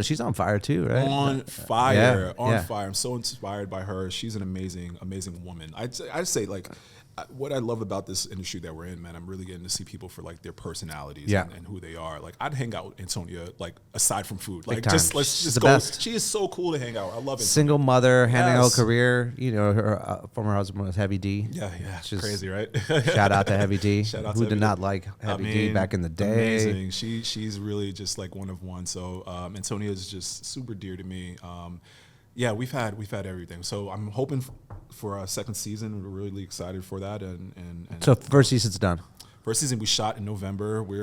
She's on fire too, right? On fire. Yeah. I'm so inspired by her. She's an amazing woman. I'd say like, what I love about this industry that we're in, man, I'm really getting to see people for like their personalities and who they are. Like I'd hang out with Antonia, like aside from food, like let's just go. Best. She is so cool to hang out. I love it. Single mother, handing out career. You know, her former husband was Heavy D. Yeah, Just crazy, right? Shout out to Heavy D. Shout out to who Heavy did D. not like Heavy D back in the day. Amazing. She's really just like one of one. So Antonia is just super dear to me. We've had everything. So I'm hoping for a second season. We're really excited for that. And so first season's done. First season we shot in November. We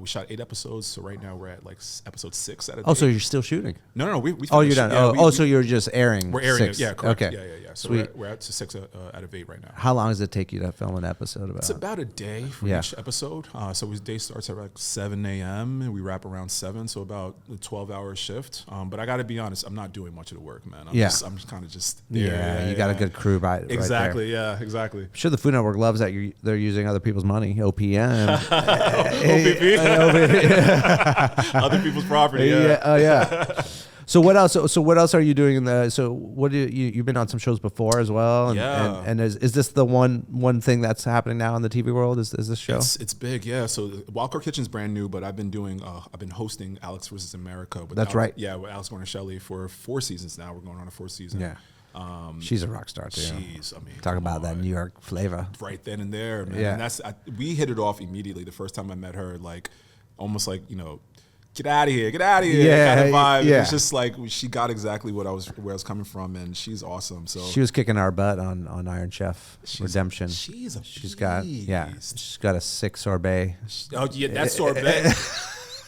shot 8 episodes. So right now we're at like episode 6 at a Oh, date. so you're still shooting? No. We Oh, you're finished. done. Yeah, so you're just airing. We're airing 6. it. Yeah, correct. Okay. Yeah. So Sweet. we're at 6 out of 8 right now. How long does it take you to film an episode about? It's about a day for each episode. So his day starts at like 7 a.m. and we wrap around 7, so about a 12-hour shift. But I got to be honest, I'm not doing much of the work, man. I'm kind of just there. Yeah, you got a good crew right Exactly, right there. yeah, exactly. I'm sure the Food Network loves that they're using other people's money, OPM. Other people's property. Yeah. So what else? So what else are you doing what do you've been on some shows before as well? And is this the one thing that's happening now in the TV world? Is this show? It's big, yeah. So Wild Card Kitchen's brand new, but I've been hosting Alex vs. America. That's right. Yeah, with Alex Guarnaschelli for 4 seasons now. We're going on a 4th season. Yeah. She's a rock star too. Talk about that New York flavor. Right then and there, man. Yeah. And we hit it off immediately. The first time I met her, like almost like, get out of here kind of vibe. Yeah. It's just like she got exactly where I was coming from, and she's awesome. So she was kicking our butt on Iron Chef Redemption. She's got a 6 sorbet. Oh yeah, that sorbet.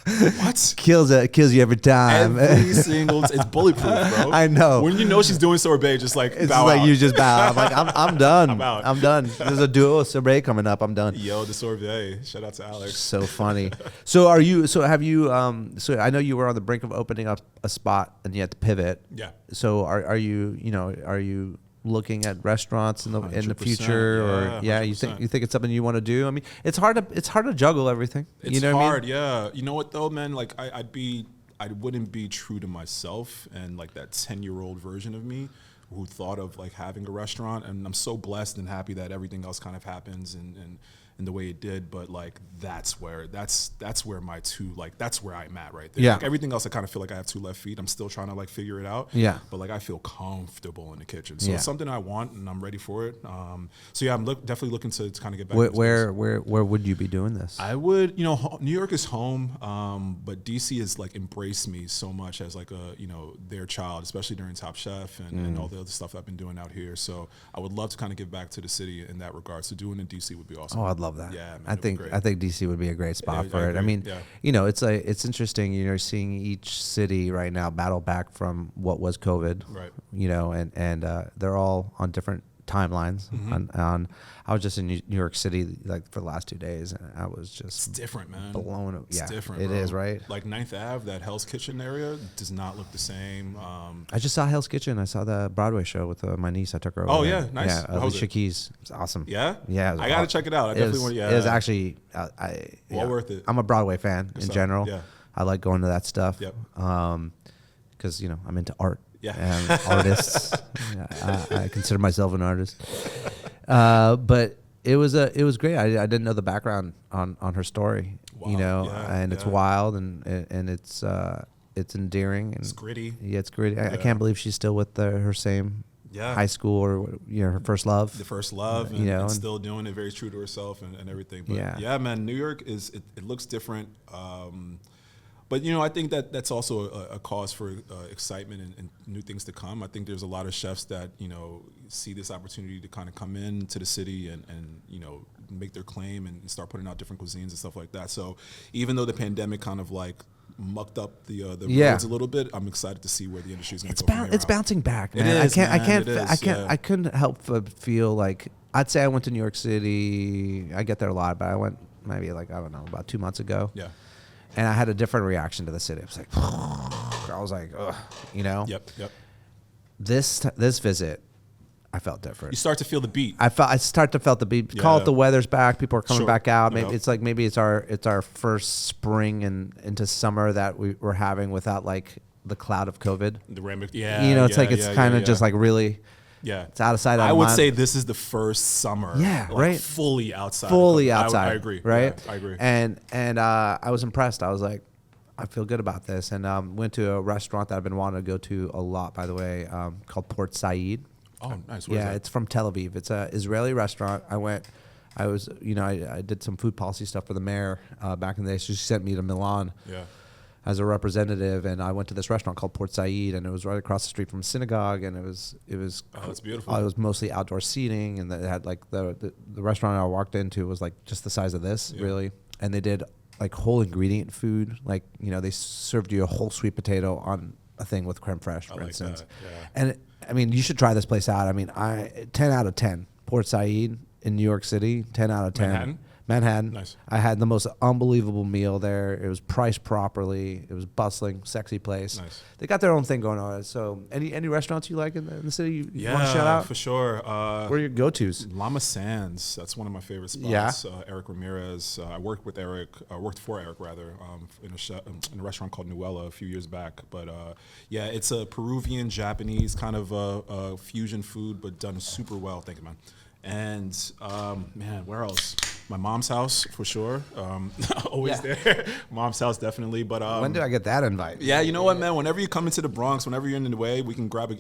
What? Kills you every time. Every single, it's bulletproof, bro. I know. When you know she's doing sorbet, just like It's bow just like out. you just bow. I'm like, I'm done. I'm out. I'm done. There's a duo sorbet coming up. I'm done. Yo, the sorbet. Shout out to Alex. So funny. So have you? So I know you were on the brink of opening up a spot and you had to pivot. Yeah. So are you looking at restaurants in the 100%, future, or you 100%. think it's something you want to do? I mean, it's hard to juggle everything. It's you know hard, what I mean? yeah. You know what though, man? Like I wouldn't be true to myself and like that 10-year-old version of me who thought of like having a restaurant. And I'm so blessed and happy that everything else kind of happens and the way it did. But like that's where my two, like that's where I'm at right there. Yeah. Like everything else I kind of feel like I have two left feet. I'm still trying to like figure it out. Yeah. But like I feel comfortable in the kitchen. So Yeah. it's something I want and I'm ready for it. So yeah, I'm definitely looking to kind of get back. Where would you be doing this? I would, New York is home, but DC has like embraced me so much as like their child, especially during Top Chef and all the other stuff I've been doing out here. So I would love to kind of give back to the city in that regard. So doing it in DC would be awesome. Oh, I'd love that. Yeah, man, I think DC would be a great spot for it. I mean, yeah. it's interesting. You're seeing each city right now battle back from what was COVID. Right. And they're all on different timelines. Mm-hmm. I was just in New York City like for the last 2 days, and I was just It's different, man. blown up. It's Yeah, different. it bro. is, right? Like 9th Ave, that Hell's Kitchen area does not look the same. I just saw Hell's Kitchen. I saw the Broadway show with my niece. I took her over. Oh, there. yeah, nice. Yeah, How was Alicia it? Keys. It's awesome. Yeah? Yeah, it was I got to aw- check it out. I It definitely was, want to, yeah. It was actually, Well worth it. I'm a Broadway fan in So, general. yeah. I like going to that stuff. Yep. Because I'm into art. Yeah. And artists. I consider myself an artist. But it was great. I didn't know the background on her story. Wow. Yeah, and it's yeah. wild and it's endearing and It's gritty. Yeah, it's gritty. I Yeah. can't believe she's still with her same Yeah. high school or her first love. The first love, and, and still doing it very true to herself and everything. But Yeah. man, New York it looks different. But I think that's also a cause for excitement and new things to come. I think there's a lot of chefs that see this opportunity to kind of come into the city and make their claim and start putting out different cuisines and stuff like that. So even though the pandemic kind of like mucked up the roads a little bit, I'm excited to see where the industry is going to go. From here It's out. bouncing back, man. It is, I couldn't help but feel like I'd say I went to New York City. I get there a lot, but I went maybe like, I don't know, about 2 months ago. Yeah. And I had a different reaction to the city. I was like, ugh, Yep. This visit, I felt different. You start to feel the beat. I start to felt the beat. Call it the weather's back. People are coming Sure. back out. No Maybe doubt. it's our first spring and into summer that we're having without like the cloud of COVID. The Rambic, It's kind of just like really. Yeah, it's out of sight. Out I of would mind. say this is the first summer. Yeah, like, right. Fully outside. Fully outside. I agree. Right. Yeah, I agree. And I was impressed. I was like, I feel good about this. And went to a restaurant that I've been wanting to go to a lot, by the way, called Port Said. Oh, nice. Where's that? It's from Tel Aviv. It's a Israeli restaurant. I did some food policy stuff for the mayor back in the day. So she sent me to Milan. Yeah. As a representative, and I went to this restaurant called Port Said, and it was right across the street from a synagogue, and it was. Oh, that's beautiful. It was mostly outdoor seating, and they had like the restaurant I walked into was like just the size of this, really, and they did like whole ingredient food, like they served you a whole sweet potato on a thing with creme fraiche, for instance, and I mean you should try this place out. I mean, 10 out of 10, Port Said in New York City, 10 out of 10. Manhattan. Nice. I had the most unbelievable meal there. It was priced properly. It was bustling, sexy place. Nice. They got their own thing going on. So, any restaurants you like in the city you want to shout out? For sure. What are your go-tos? Lama Sands. That's one of my favorite spots. Yeah. Eric Ramirez. I worked for Eric rather, in a restaurant called Nuella a few years back. But it's a Peruvian, Japanese kind of fusion food, but done super well. Thank you, man. And where else? My mom's house for sure. Always there. Mom's house definitely. But when did I get that invite? Yeah, you know what, man? Whenever you come into the Bronx, whenever you're in the way, we can grab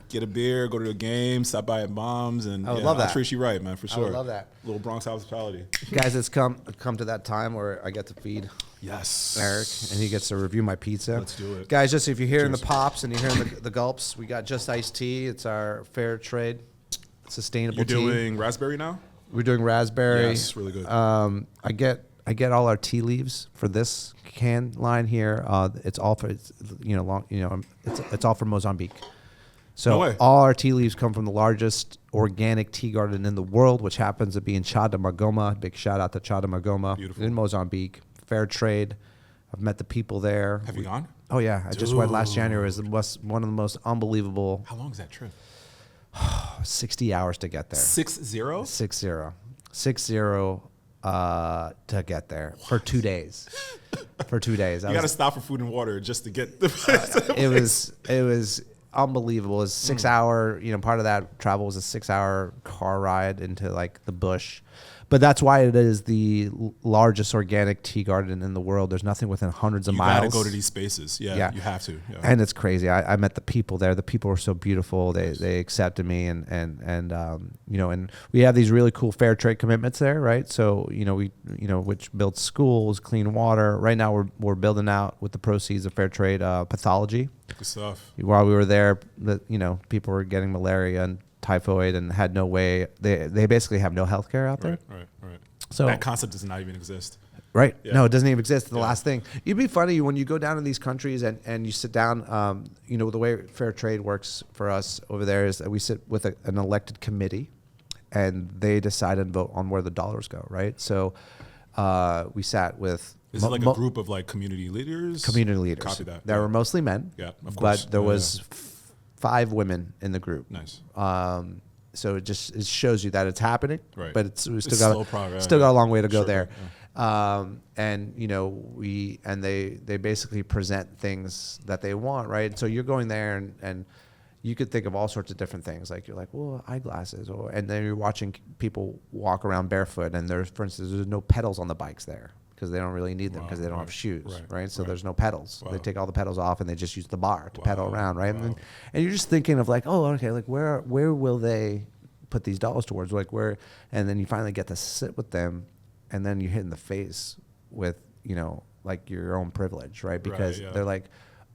get a beer, go to a game, stop by at Mom's, and I would love that. I'll treat you right, man, for sure. I would love that. Little Bronx hospitality. Guys, it's come to that time where I get to feed Yes. Eric, and he gets to review my pizza. Let's do it. Guys, just if you're hearing the pops and you're hearing the gulps, we got Just Iced Tea. It's our fair trade, sustainable You're tea. doing raspberry now? We're doing raspberry. Yes, really good. I I get all our tea leaves for this can line here. It's all for it's all from Mozambique. So No way. all our tea leaves come from the largest organic tea garden in the world, which happens to be in Chá de Margoma. Big shout out to Chá de Margoma in Mozambique. Fair trade. I've met the people there. Have you gone? Oh yeah, I just went last January. It was one of the most unbelievable. How long is that trip? 60 hours to get there. 6-0? 60 to get there for 2 days. For 2 days. You got to stop for food and water just to get the place. It was unbelievable. It was 6 hour, part of that travel was a 6 hour car ride into like the bush. But that's why it is the largest organic tea garden in the world. There's nothing within hundreds of miles. You got to go to these spaces. Yeah, you have to. Yeah. And it's crazy. I met the people there. The people were so beautiful. They accepted me and we have these really cool fair trade commitments there, right? So, which builds schools, clean water. Right now we're building out with the proceeds of fair trade pathology. Good stuff. While we were there, people were getting malaria and typhoid and had no way. They basically have no healthcare out there. Right. So that concept does not even exist. Right. Yeah. No, it doesn't even exist. The last thing. It'd be funny when you go down in these countries and you sit down, the way fair trade works for us over there is that we sit with an elected committee and they decide and vote on where the dollars go, right? So we sat with... Is it like a group of like community leaders? Community leaders. Copy that. There were mostly men. Yeah, of course. But there was 5 women in the group. Nice. So it shows you that it's happening. Right. But we still got a long way to go there. Yeah. They basically present things that they want, right? So you're going there and you could think of all sorts of different things. Like you're like, well, eyeglasses, and then you're watching people walk around barefoot, and for instance, there's no pedals on the bikes there because they don't really need them because they don't have shoes, right? So there's no pedals. Wow. They take all the pedals off and they just use the bar to pedal around, right? Wow. And you're just thinking of like, oh, okay, like where will they put these dollars towards? Like where? And then you finally get to sit with them, and then you're hit in the face with like your own privilege, right? Because they're like,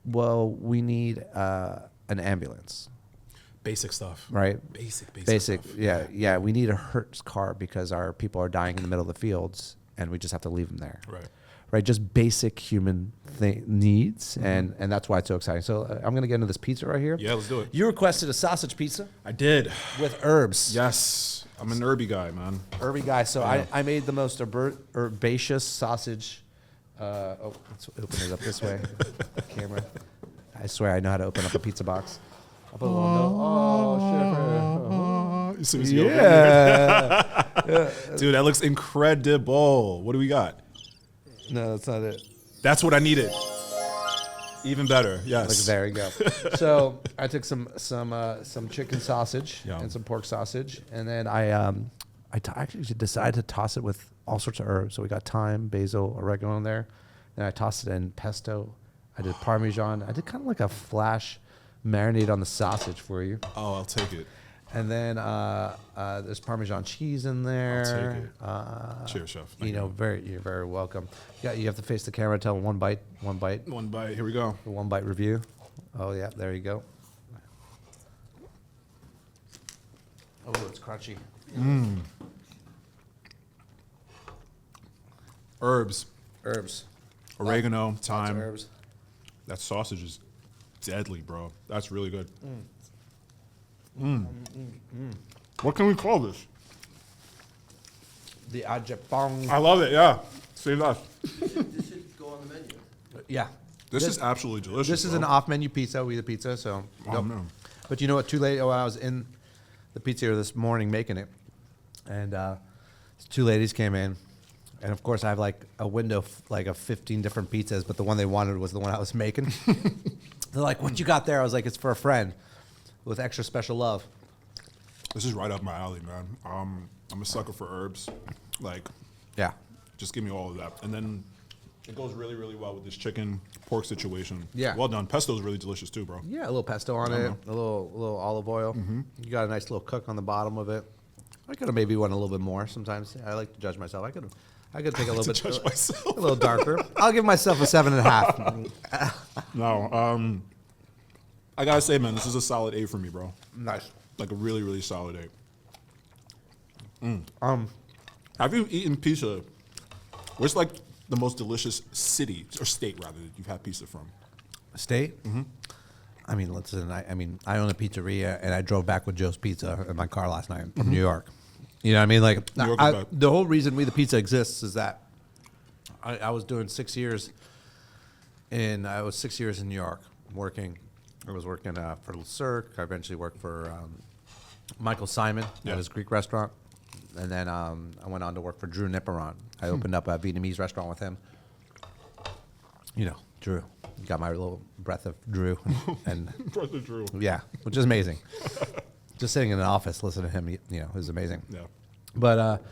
well, we need an ambulance. Basic stuff, right? Basic stuff. Yeah. We need a Hertz car because our people are dying in the middle of the fields, and we just have to leave them there. Right. Just basic human needs, and that's why it's so exciting. So I'm gonna get into this pizza right here. Yeah, let's do it. You requested a sausage pizza. I did, with herbs. Yes, I'm an herby guy, man. Herby guy. So I made the most herbaceous sausage. Let's open it up this way. Camera. I swear I know how to open up a pizza box. I'll put a little as soon as you open it. Dude, that looks incredible. What do we got? No, that's not it. That's what I needed. Even better, yes. Like, there you go. So I took some chicken sausage and some pork sausage, and then I actually decided to toss it with all sorts of herbs. So we got thyme, basil, oregano in there. Then I tossed it in pesto. I did Parmesan. I did kind of like a flash marinade on the sausage for you. Oh, I'll take it. And then there's Parmesan cheese in there. I'll take it. Cheers, chef. You're very welcome. Yeah, you have to face the camera. Tell them one bite. One bite. Here we go. The 1 bite review. Oh yeah, there you go. Oh, it's crunchy. Herbs. Oregano, thyme. Herbs. That sausage is deadly, bro. That's really good. What can we call this? The Adjepong. I love it, yeah. Save us. This should go on the menu. Yeah. This is absolutely delicious. This is an off-menu pizza. We eat a pizza, so. No. But you know what? Too late. I was in the pizzeria this morning making it, and 2 ladies came in, and of course I have like a window of 15 different pizzas, but the one they wanted was the one I was making. They're like, "What you got there?" I was like, "It's for a friend, with extra special love." This is right up my alley, man. I'm a sucker for herbs. Like, yeah, just give me all of that, and then it goes really, really well with this chicken pork situation. Yeah, well done. Pesto is really delicious too, bro. Yeah, a little pesto on it, a little olive oil. You got a nice little cook on the bottom of it. I could have maybe went a little bit more. Sometimes I like to judge myself. I could take a little bit, a little darker. I'll give myself a 7.5. No, I gotta say, man, this is a solid 8 for me, bro. Nice, like a really, really solid 8. Have you eaten pizza Where's like the most delicious city or state rather that you've had pizza from? State? Mm-hmm. I mean, listen, I own a pizzeria, and I drove back with Joe's Pizza in my car last night from New York. You know what I mean? Like, New York is bad. the whole reason We the Pizza exists is that I was doing 6 years I was 6 years in New York working. I was working for Le Cirque. I eventually worked for Michael Simon at his Greek restaurant. And then I went on to work for Drew Nipperon. I opened up a Vietnamese restaurant with him. You know, Drew. You got my little breath of Drew. And Breath of Drew. yeah, which is amazing. Just sitting in an office, listening to him, you know, is amazing. Yeah. But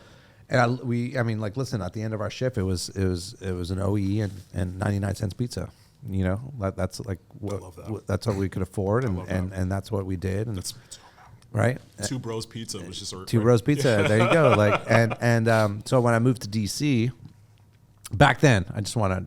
listen, at the end of our shift, it was an OE and 99 cents pizza. You know, that's like love that. that's what we could afford, love and that's what we did. And That's right. Two Bros Pizza was just Two Bros Pizza. There you go. Like so when I moved to DC, back then I just want to,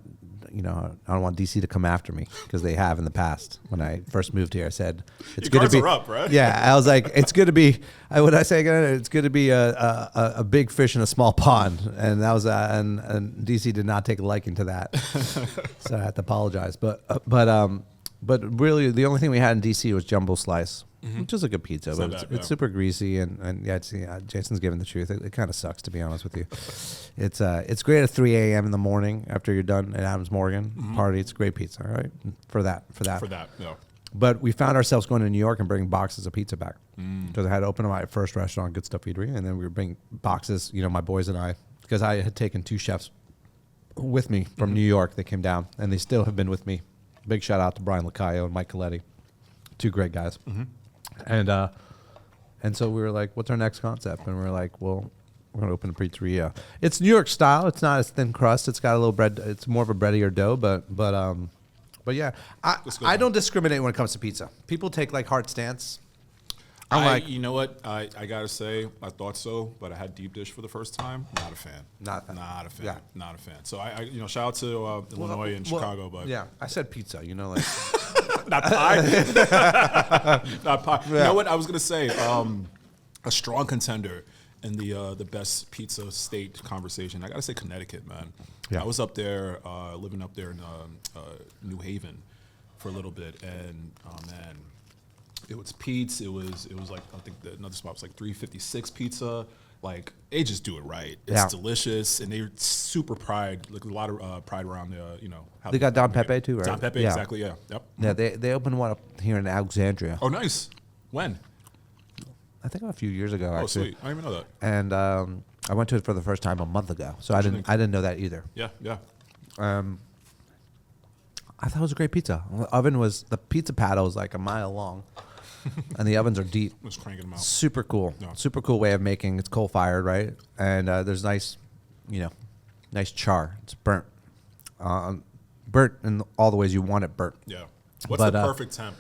you know, I don't want DC to come after me because they have in the past. When I first moved here, I said it's Your good to guards be are up, right? Yeah, I was like, it's good to be. What I say again? It's good to be a big fish in a small pond, and that was and DC did not take a liking to that, so I had to apologize. But really, the only thing we had in DC was Jumbo Slice. Which is a good pizza, but it's super greasy and Jason's giving the truth. It kind of sucks, to be honest with you. It's great at 3 a.m. in the morning after you're done at Adams Morgan party. It's great pizza, all right? For that. Yeah. But we found ourselves going to New York and bringing boxes of pizza back because I had to open my first restaurant, Good Stuff Eatery, and then we were bringing boxes. You know, my boys and I, because I had taken 2 chefs with me from New York. They came down, and they still have been with me. Big shout out to Brian Lacayo and Mike Coletti, 2 great guys. And so we were like, what's our next concept? And we were like, well, we're going to open a pizzeria. It's New York style. It's not as thin crust. It's got a little bread. It's more of a breadier dough, but yeah, I don't discriminate when it comes to pizza. People take like hard stance. You know what? I gotta say, I thought so, but I had deep dish for the first time. Not a fan. Not a fan. Yeah. Not a fan. So I shout out to Illinois and Chicago, but yeah, I said pizza. You know, like not pie. Not pie. Yeah. You know what? I was gonna say a strong contender in the best pizza state conversation. I gotta say Connecticut, man. Yeah. I was up there, living up there in New Haven for a little bit, and man. It was Pete's. It was like, I think another spot was like 356 pizza. Like, they just do it right. It's delicious, and they're super pride. Like a lot of pride around the how they got Don Pepe too, right? Don Pepe, Yeah. exactly. Yeah. Yep. Yeah, they opened one up here in Alexandria. Oh, nice. When? I think a few years ago. Actually. Oh, sweet. I didn't even know that. And I went to it for the first time a month ago, so I didn't know that either. Yeah. Yeah. I thought it was a great pizza. The pizza paddle was like a mile long, and the ovens are deep. Just cranking them out. Super cool. Yeah. Super cool way of making. It's coal fired, right? And there's nice char. It's burnt. Burnt in all the ways you want it burnt. Yeah. What's the perfect temp?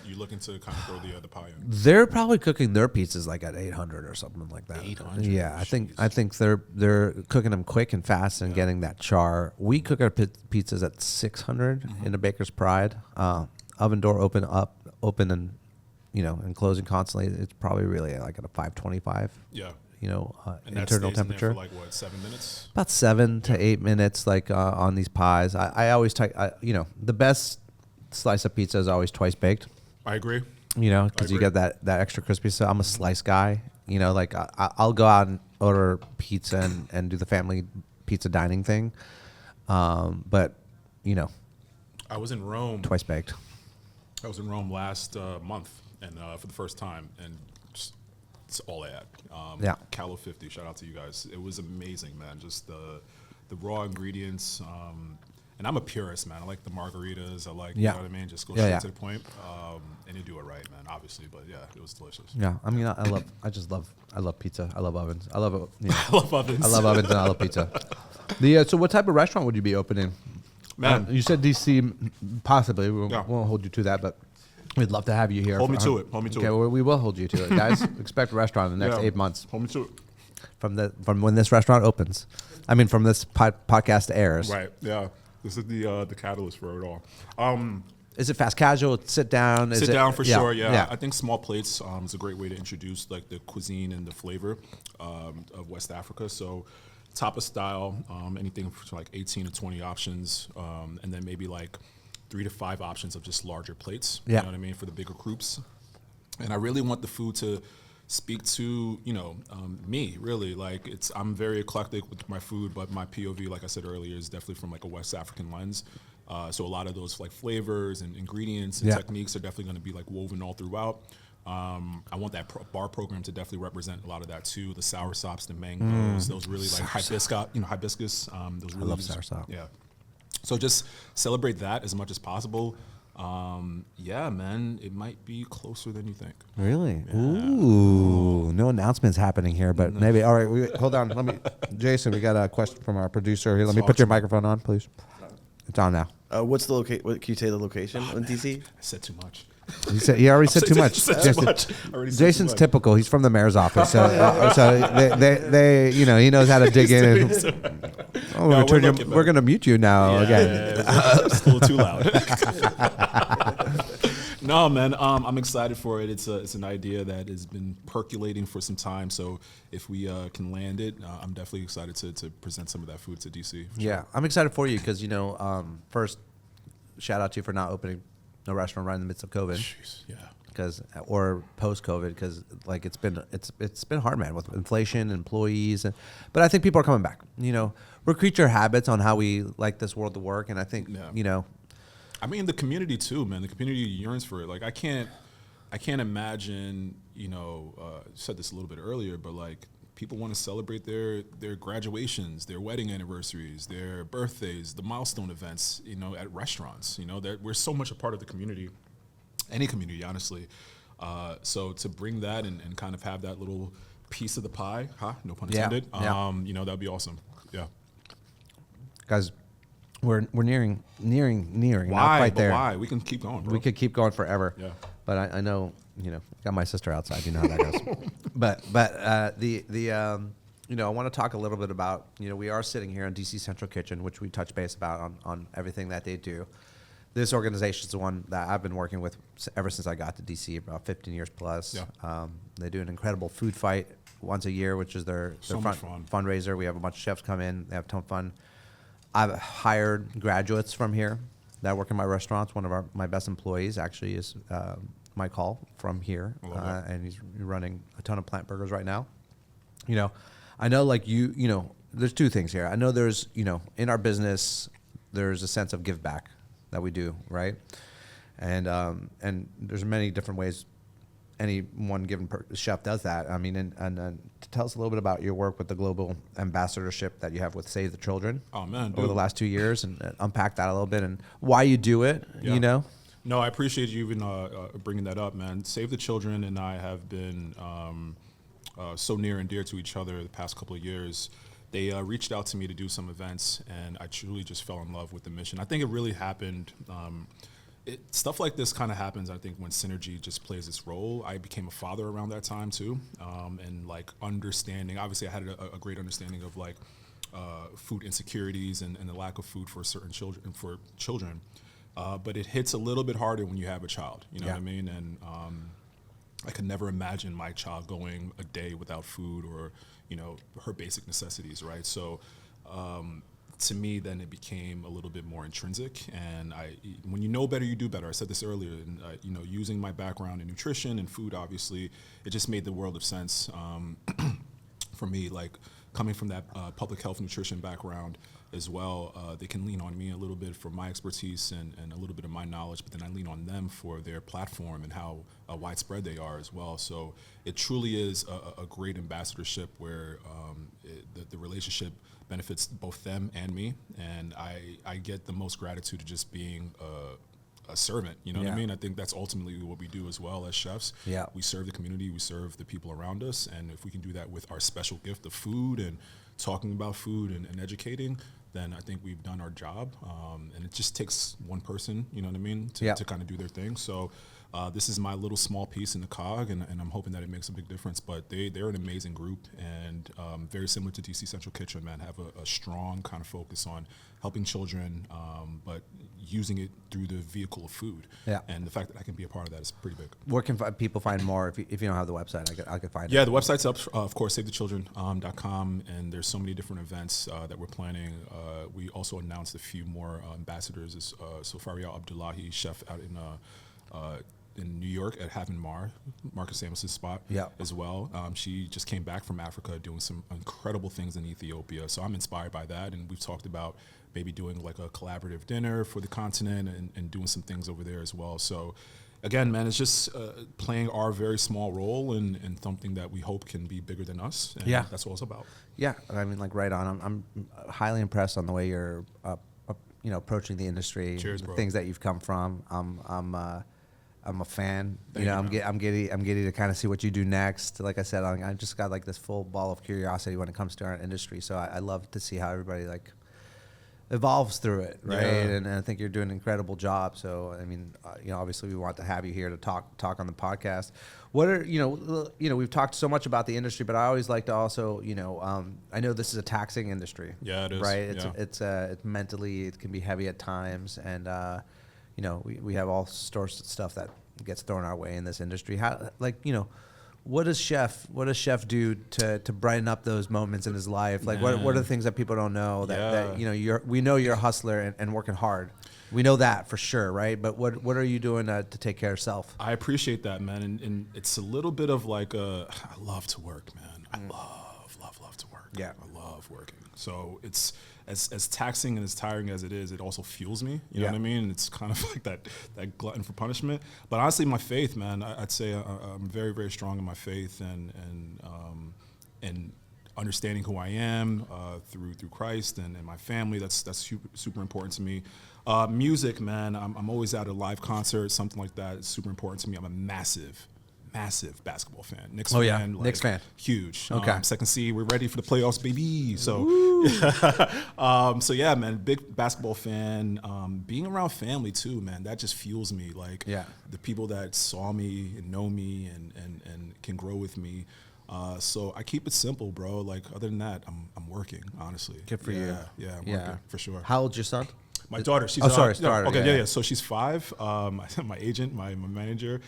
You looking to kind of throw the pie in? They're probably cooking their pizzas like at 800 or something like that. 800? Yeah, I think they're cooking them quick and fast and getting that char. We cook our pizzas at 600 in the Baker's Pride. Oven door open and and closing constantly. It's probably really like at a 525. Yeah. Internal And that stays in temperature. there for like what, 7 minutes? About 7 to 8 minutes, like on these pies. I always the best slice of pizza is always twice baked. I agree. Because you get that extra crispy. So I'm a slice guy. Like I'll go out and order pizza and do the family pizza dining thing. But I was in Rome. twice baked. I was in Rome last month, and for the first time, and just, it's all I had. Calo 50. Shout out to you guys. It was amazing, man. Just the raw ingredients. And I'm a purist, man. I like the margaritas. I like, you know what I mean? Just go straight to the point. And you do it right, man, obviously. But yeah, it was delicious. Yeah, I mean, I love pizza. I love ovens. I love it. I love ovens. I love ovens and I love pizza. So what type of restaurant would you be opening? Man. You said DC, possibly. We won't hold you to that, but we'd love to have you here. Hold me to it. Okay, well, we will hold you to it, guys. Expect a restaurant in the next 8 months. Hold me to it. From when this restaurant opens. I mean, from this podcast airs. Right. Yeah. This is the catalyst for it all. Is it fast casual? Sit down? Sit down for sure. Yeah. I think small plates is a great way to introduce like the cuisine and the flavor of West Africa. So tapa style, anything from like 18 to 20 options, and then maybe like 3 to 5 options of just larger plates. Yeah. You know what I mean, for the bigger groups. And I really want the food to speak to, me, really. Like, I'm very eclectic with my food, but my POV, like I said earlier, is definitely from like a West African lens. So a lot of those like flavors and ingredients and techniques are definitely going to be like woven all throughout. I want that bar program to definitely represent a lot of that too. The sour sops, the mangoes, those really like hibiscus. Those really I love sour sop. Yeah. So just celebrate that as much as possible. Yeah, man, it might be closer than you think. Really? Yeah. Ooh, no announcements happening here, but maybe. All right, hold on. Jason, we got a question from our producer here. Let me put your microphone on, please. It's on now. What's the location? Can you say the location in DC? I said too much. He already said too much. Jason's typical. He's from the mayor's office, so they he knows how to dig in. We're gonna mute you now again. It's a little too loud. No, man, I'm excited for it. It's an idea that has been percolating for some time. So if we can land it, I'm definitely excited to present some of that food to DC. Yeah, I'm excited for you because first, shout out to you for not opening no restaurant right in the midst of COVID. Jeez, yeah. Or post COVID, because like it's been hard, man, with inflation, employees, but I think people are coming back. We're creature habits on how we like this world to work, and I think I mean, the community too, man. The community yearns for it. Like I can't imagine. Said this a little bit earlier, but like people want to celebrate their graduations, their wedding anniversaries, their birthdays, the milestone events, at restaurants. We're so much a part of the community, any community, honestly. So to bring that and kind of have that little piece of the pie, no pun intended, that'd be awesome. Yeah. Guys, we're nearing, Why? not quite there. Why? We can keep going, bro. We could keep going forever. Yeah. But I know, got my sister outside. You know how that goes. but I want to talk a little bit about, we are sitting here in DC Central Kitchen, which we touch base about on everything that they do. This organization is the one that I've been working with ever since I got to DC, about 15 years plus. Yeah. They do an incredible food fight once a year, which is their fundraiser. We have a bunch of chefs come in. They have a ton of fun. I've hired graduates from here that work in my restaurants. One of my best employees actually is Mike Hall from here, and he's running a ton of plant burgers right now. I know like there's two things here. I know there's, in our business, there's a sense of give back that we do, right? And there's many different ways any one given chef does that. I mean, and tell us a little bit about your work with the global ambassadorship that you have with Save the Children. Oh man, over the last 2 years, and unpack that a little bit and why you do it. Yeah. No, I appreciate you even bringing that up, man. Save the Children and I have been so near and dear to each other the past couple of years. They reached out to me to do some events, and I truly just fell in love with the mission. I think it really happened. Stuff like this kind of happens, I think, when synergy just plays its role. I became a father around that time too, and like understanding. Obviously, I had a great understanding of like food insecurities and the lack of food for certain children. But it hits a little bit harder when you have a child. You know what I mean? And I could never imagine my child going a day without food or her basic necessities, right? So. To me, then it became a little bit more intrinsic, and when you know better, you do better. I said this earlier, and using my background in nutrition and food, obviously, it just made the world of sense for me. Like coming from that public health nutrition background as well, they can lean on me a little bit for my expertise and a little bit of my knowledge, but then I lean on them for their platform and how widespread they are as well. So it truly is a great ambassadorship where the relationship benefits both them and me, and I get the most gratitude of just being a servant. You know what I mean? I think that's ultimately what we do as well as chefs. Yeah, we serve the community, we serve the people around us, and if we can do that with our special gift of food and talking about food and educating, then I think we've done our job. And it just takes one person, you know what I mean, to kind of do their thing. So This is my little small piece in the cog, and I'm hoping that it makes a big difference. But they're an amazing group, and very similar to DC Central Kitchen, man, have a strong kind of focus on helping children, but using it through the vehicle of food. Yeah. And the fact that I can be a part of that is pretty big. Where can people find more if you don't have the website? I could find it. Yeah, the website's up, of course, SaveTheChildren.com, and there's so many different events that we're planning. We also announced a few more ambassadors. So Faria Abdullahi, chef out in New York at Havin Mar, Marcus Samuelson's spot as well. She just came back from Africa doing some incredible things in Ethiopia. So I'm inspired by that, and we've talked about maybe doing like a collaborative dinner for the continent and doing some things over there as well. So again, man, it's just playing our very small role in something that we hope can be bigger than us. And that's what it's about. Yeah, I mean, like right on. I'm highly impressed on the way you're approaching the industry. Cheers, the bro. things that you've come from. I'm a fan. Thank you, I'm giddy to kind of see what you do next. Like I said, I just got like this full ball of curiosity when it comes to our industry. So I love to see how everybody like evolves through it, right? And I think you're doing an incredible job. So I mean, obviously we want to have you here to talk on the podcast. What are we've talked so much about the industry, but I always like to also I know this is a taxing industry. Yeah, it is. Right. It's mentally it can be heavy at times, and we have all sorts of stuff that gets thrown our way in this industry. How what does Chef do to brighten up those moments in his life? Like, what are the things that people don't know that we know you're a hustler and working hard. We know that for sure, right? But what are you doing to take care of self? I appreciate that, man. And it's a little bit of like I love to work, man. I love to work. Yeah. I love working. So it's as taxing and as tiring as it is, it also fuels me. You know what I mean? And it's kind of like that glutton for punishment. But honestly, my faith, man, I'd say I'm very, very strong in my faith and understanding who I am through Christ and my family. That's super important to me. Music, man, I'm always at a live concert, something like that. It's super important to me. I'm a massive basketball fan. Knicks fan. Knicks fan. Huge. Okay. Second seed. We're ready for the playoffs, baby. So, so yeah, man, big basketball fan. Being around family too, man, that just fuels me. Like the people that saw me and know me and can grow with me. So I keep it simple, bro. Like other than that, I'm working, honestly. Good for you. Yeah, I'm working for sure. How old's your son? My daughter. She's daughter. Okay, yeah. So she's 5. My agent, my manager.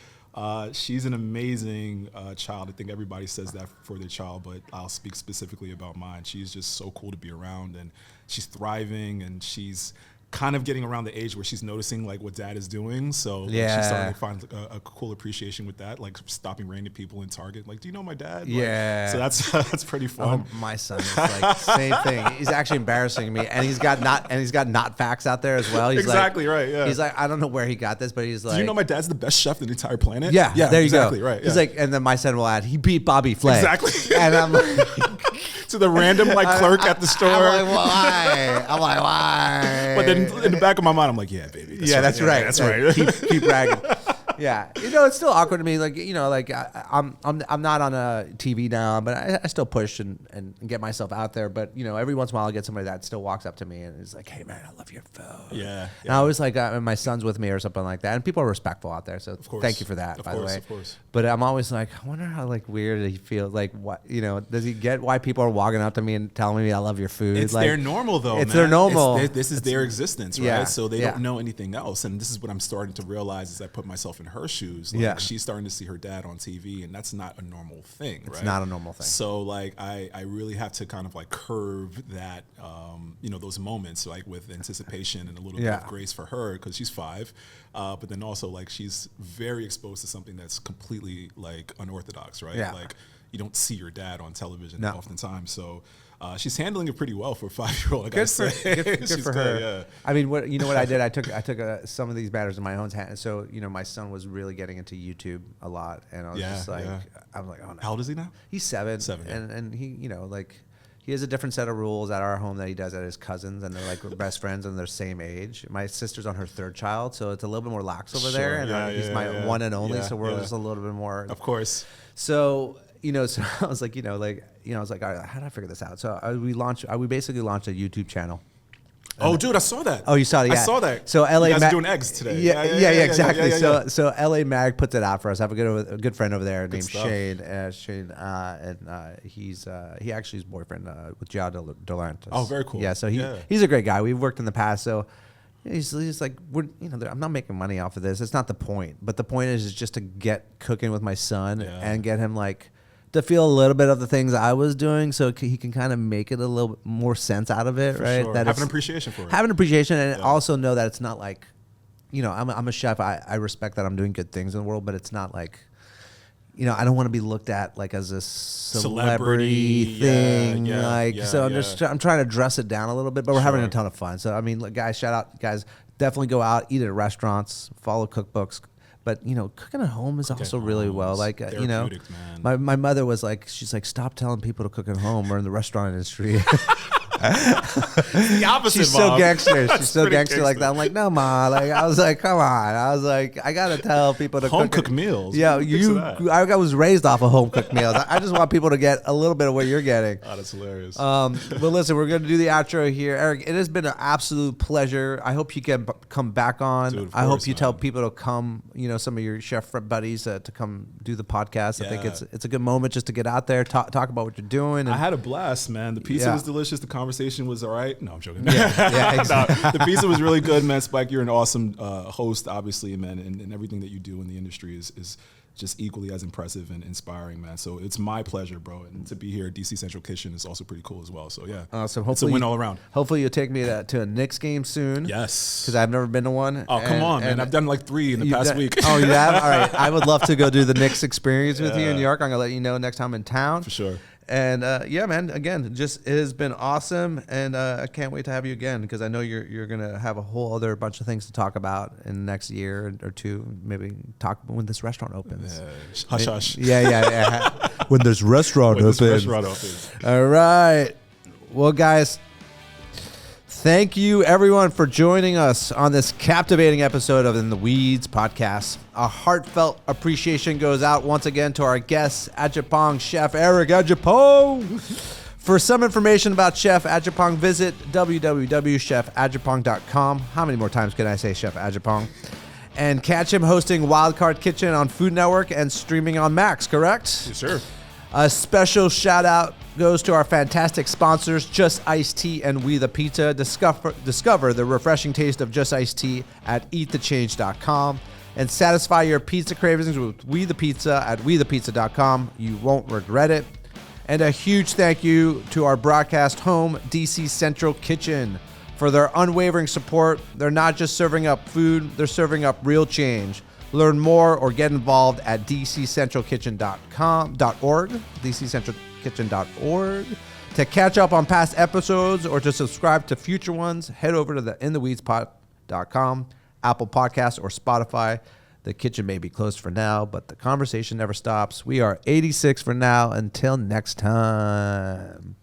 She's an amazing child. I think everybody says that for their child, but I'll speak specifically about mine. She's just so cool to be around, and she's thriving, and she's kind of getting around the age where she's noticing like what dad is doing. So she's starting to find a cool appreciation with that, like stopping random people in Target. Like, do you know my dad? Yeah. Like, so that's pretty fun. My son is like same thing. He's actually embarrassing me, and he's got not facts out there as well. He's exactly like, right. Yeah. He's like, I don't know where he got this, but he's like, do you know my dad's the best chef in the entire planet? Yeah. There you exactly, go. Right. He's yeah. like, and then my son will add, he beat Bobby Flay. Exactly. And I'm like, to the random like clerk at the store. I'm like, why? But then in the back of my mind, I'm like, yeah, baby. That's right. That's right. Keep bragging. Yeah, it's still awkward to me. Like, I'm not on a TV now, but I still push and get myself out there. But every once in a while, I get somebody that still walks up to me and is like, "Hey, man, I love your food." Yeah. And I always like, my son's with me or something like that, and people are respectful out there. So thank you for that, by the way. Of course. But I'm always like, I wonder how like weird he feels. Like, what does he get? Why people are walking up to me and telling me I love your food? It's like, their normal though. It's man. their normal. This is their existence, right? Yeah. So they don't know anything else. And this is what I'm starting to realize as I put myself in her shoes. Like, she's starting to see her dad on TV, and that's not a normal thing, right? It's not a normal thing. So like I really have to kind of like curve that, those moments like with anticipation and a little bit of grace for her because she's 5. But then also like she's very exposed to something that's completely like unorthodox, right? Yeah. Like you don't see your dad on television oftentimes. So she's handling it pretty well for a 5-year-old. Good for her. Yeah. I mean, what I did? I took some of these matters in my own hands. So my son was really getting into YouTube a lot, and I was just like, I was like, oh no. How old is he now? He's 7. And he, he has a different set of rules at our home that he does at his cousins, and they're like best friends and they're same age. My sister's on her 3rd child, so it's a little bit more lax over there, and he's my one and only, so we're just a little bit more. Of course. So. So I was like, I was like, all right, how do I figure this out? So we basically launched a YouTube channel, Oh, dude, I saw that. Oh, you saw it? Yeah. I saw that. So LA you guys Mag- are doing eggs today. Yeah, exactly. Yeah. So LA Mag puts it out for us. I have a good friend over there named stuff. Shane. He actually is boyfriend with Gia Delantis. Oh, very cool. Yeah, so he's a great guy. We've worked in the past, so he's like, I'm not making money off of this. It's not the point. But the point is just to get cooking with my son and get him like to feel a little bit of the things I was doing, so he can kind of make it a little bit more sense out of it, For right? sure. That Have an appreciation for it. Have an appreciation, and also know that it's not like, I'm a chef. I respect that I'm doing good things in the world, but it's not like, I don't want to be looked at like as a celebrity thing. I'm trying to dress it down a little bit, but we're having a ton of fun. So, I mean, look, guys, shout out, guys, definitely go out, eat at restaurants, follow cookbooks. But, cooking at home is also really well. Like, my mother was like, she's like, stop telling people to cook at home. We're in the restaurant industry. The opposite. She's so gangster. She's so gangster like that. I'm like, no, ma. Like, I was like, come on. I was like, I gotta tell people to home cook cooked meals. Yeah, I was raised off of home cooked meals. I just want people to get a little bit of what you're getting. Oh, that's hilarious. But listen, we're gonna do the outro here, Eric. It has been an absolute pleasure. I hope you can come back on. Dude, I hope you tell people to come. Some of your chef buddies to come do the podcast. I think it's a good moment just to get out there, talk about what you're doing. And I had a blast, man. The pizza was delicious. The conversation was all right. No, I'm joking. Yeah, exactly. No, the pizza was really good, man. Spike, you're an awesome host, obviously, man, and everything that you do in the industry is just equally as impressive and inspiring, man. So it's my pleasure, bro. And to be here at DC Central Kitchen is also pretty cool as well. So yeah, awesome. It's a win all around. Hopefully you'll take me to a Knicks game soon. Yes, because I've never been to one. Oh, come on, man! I've done like 3 in the past week. Oh, you have? All right. I would love to go do the Knicks experience with you in New York. I'm gonna let you know next time I'm in town for sure. And yeah, man. Again, it has been awesome, and I can't wait to have you again because I know you're gonna have a whole other bunch of things to talk about in the next year or two. Maybe talk when this restaurant opens. Hush, hush. Yeah. When this restaurant opens. All right. Well, guys, thank you everyone for joining us on this captivating episode of In the Weeds podcast. A heartfelt appreciation goes out once again to our guest, Adjepong Chef Eric Adjepong. For some information about Chef Adjepong, visit www.chefadjepong.com. How many more times can I say Chef Adjepong? And catch him hosting Wildcard Kitchen on Food Network and streaming on Max, correct? Yes, sir. A special shout out goes to our fantastic sponsors, Just Iced Tea and We The Pizza. Discover the refreshing taste of Just Iced Tea at eatthechange.com and satisfy your pizza cravings with We The Pizza at wethepizza.com. You won't regret it. And a huge thank you to our broadcast home, DC Central Kitchen, for their unwavering support. They're not just serving up food, they're serving up real change. Learn more or get involved at dccentralkitchen.org, dccentralkitchen.org. To catch up on past episodes or to subscribe to future ones, head over to the intheweedspot.com, Apple Podcasts, or Spotify. The kitchen may be closed for now, but the conversation never stops. We are 86 for now. Until next time.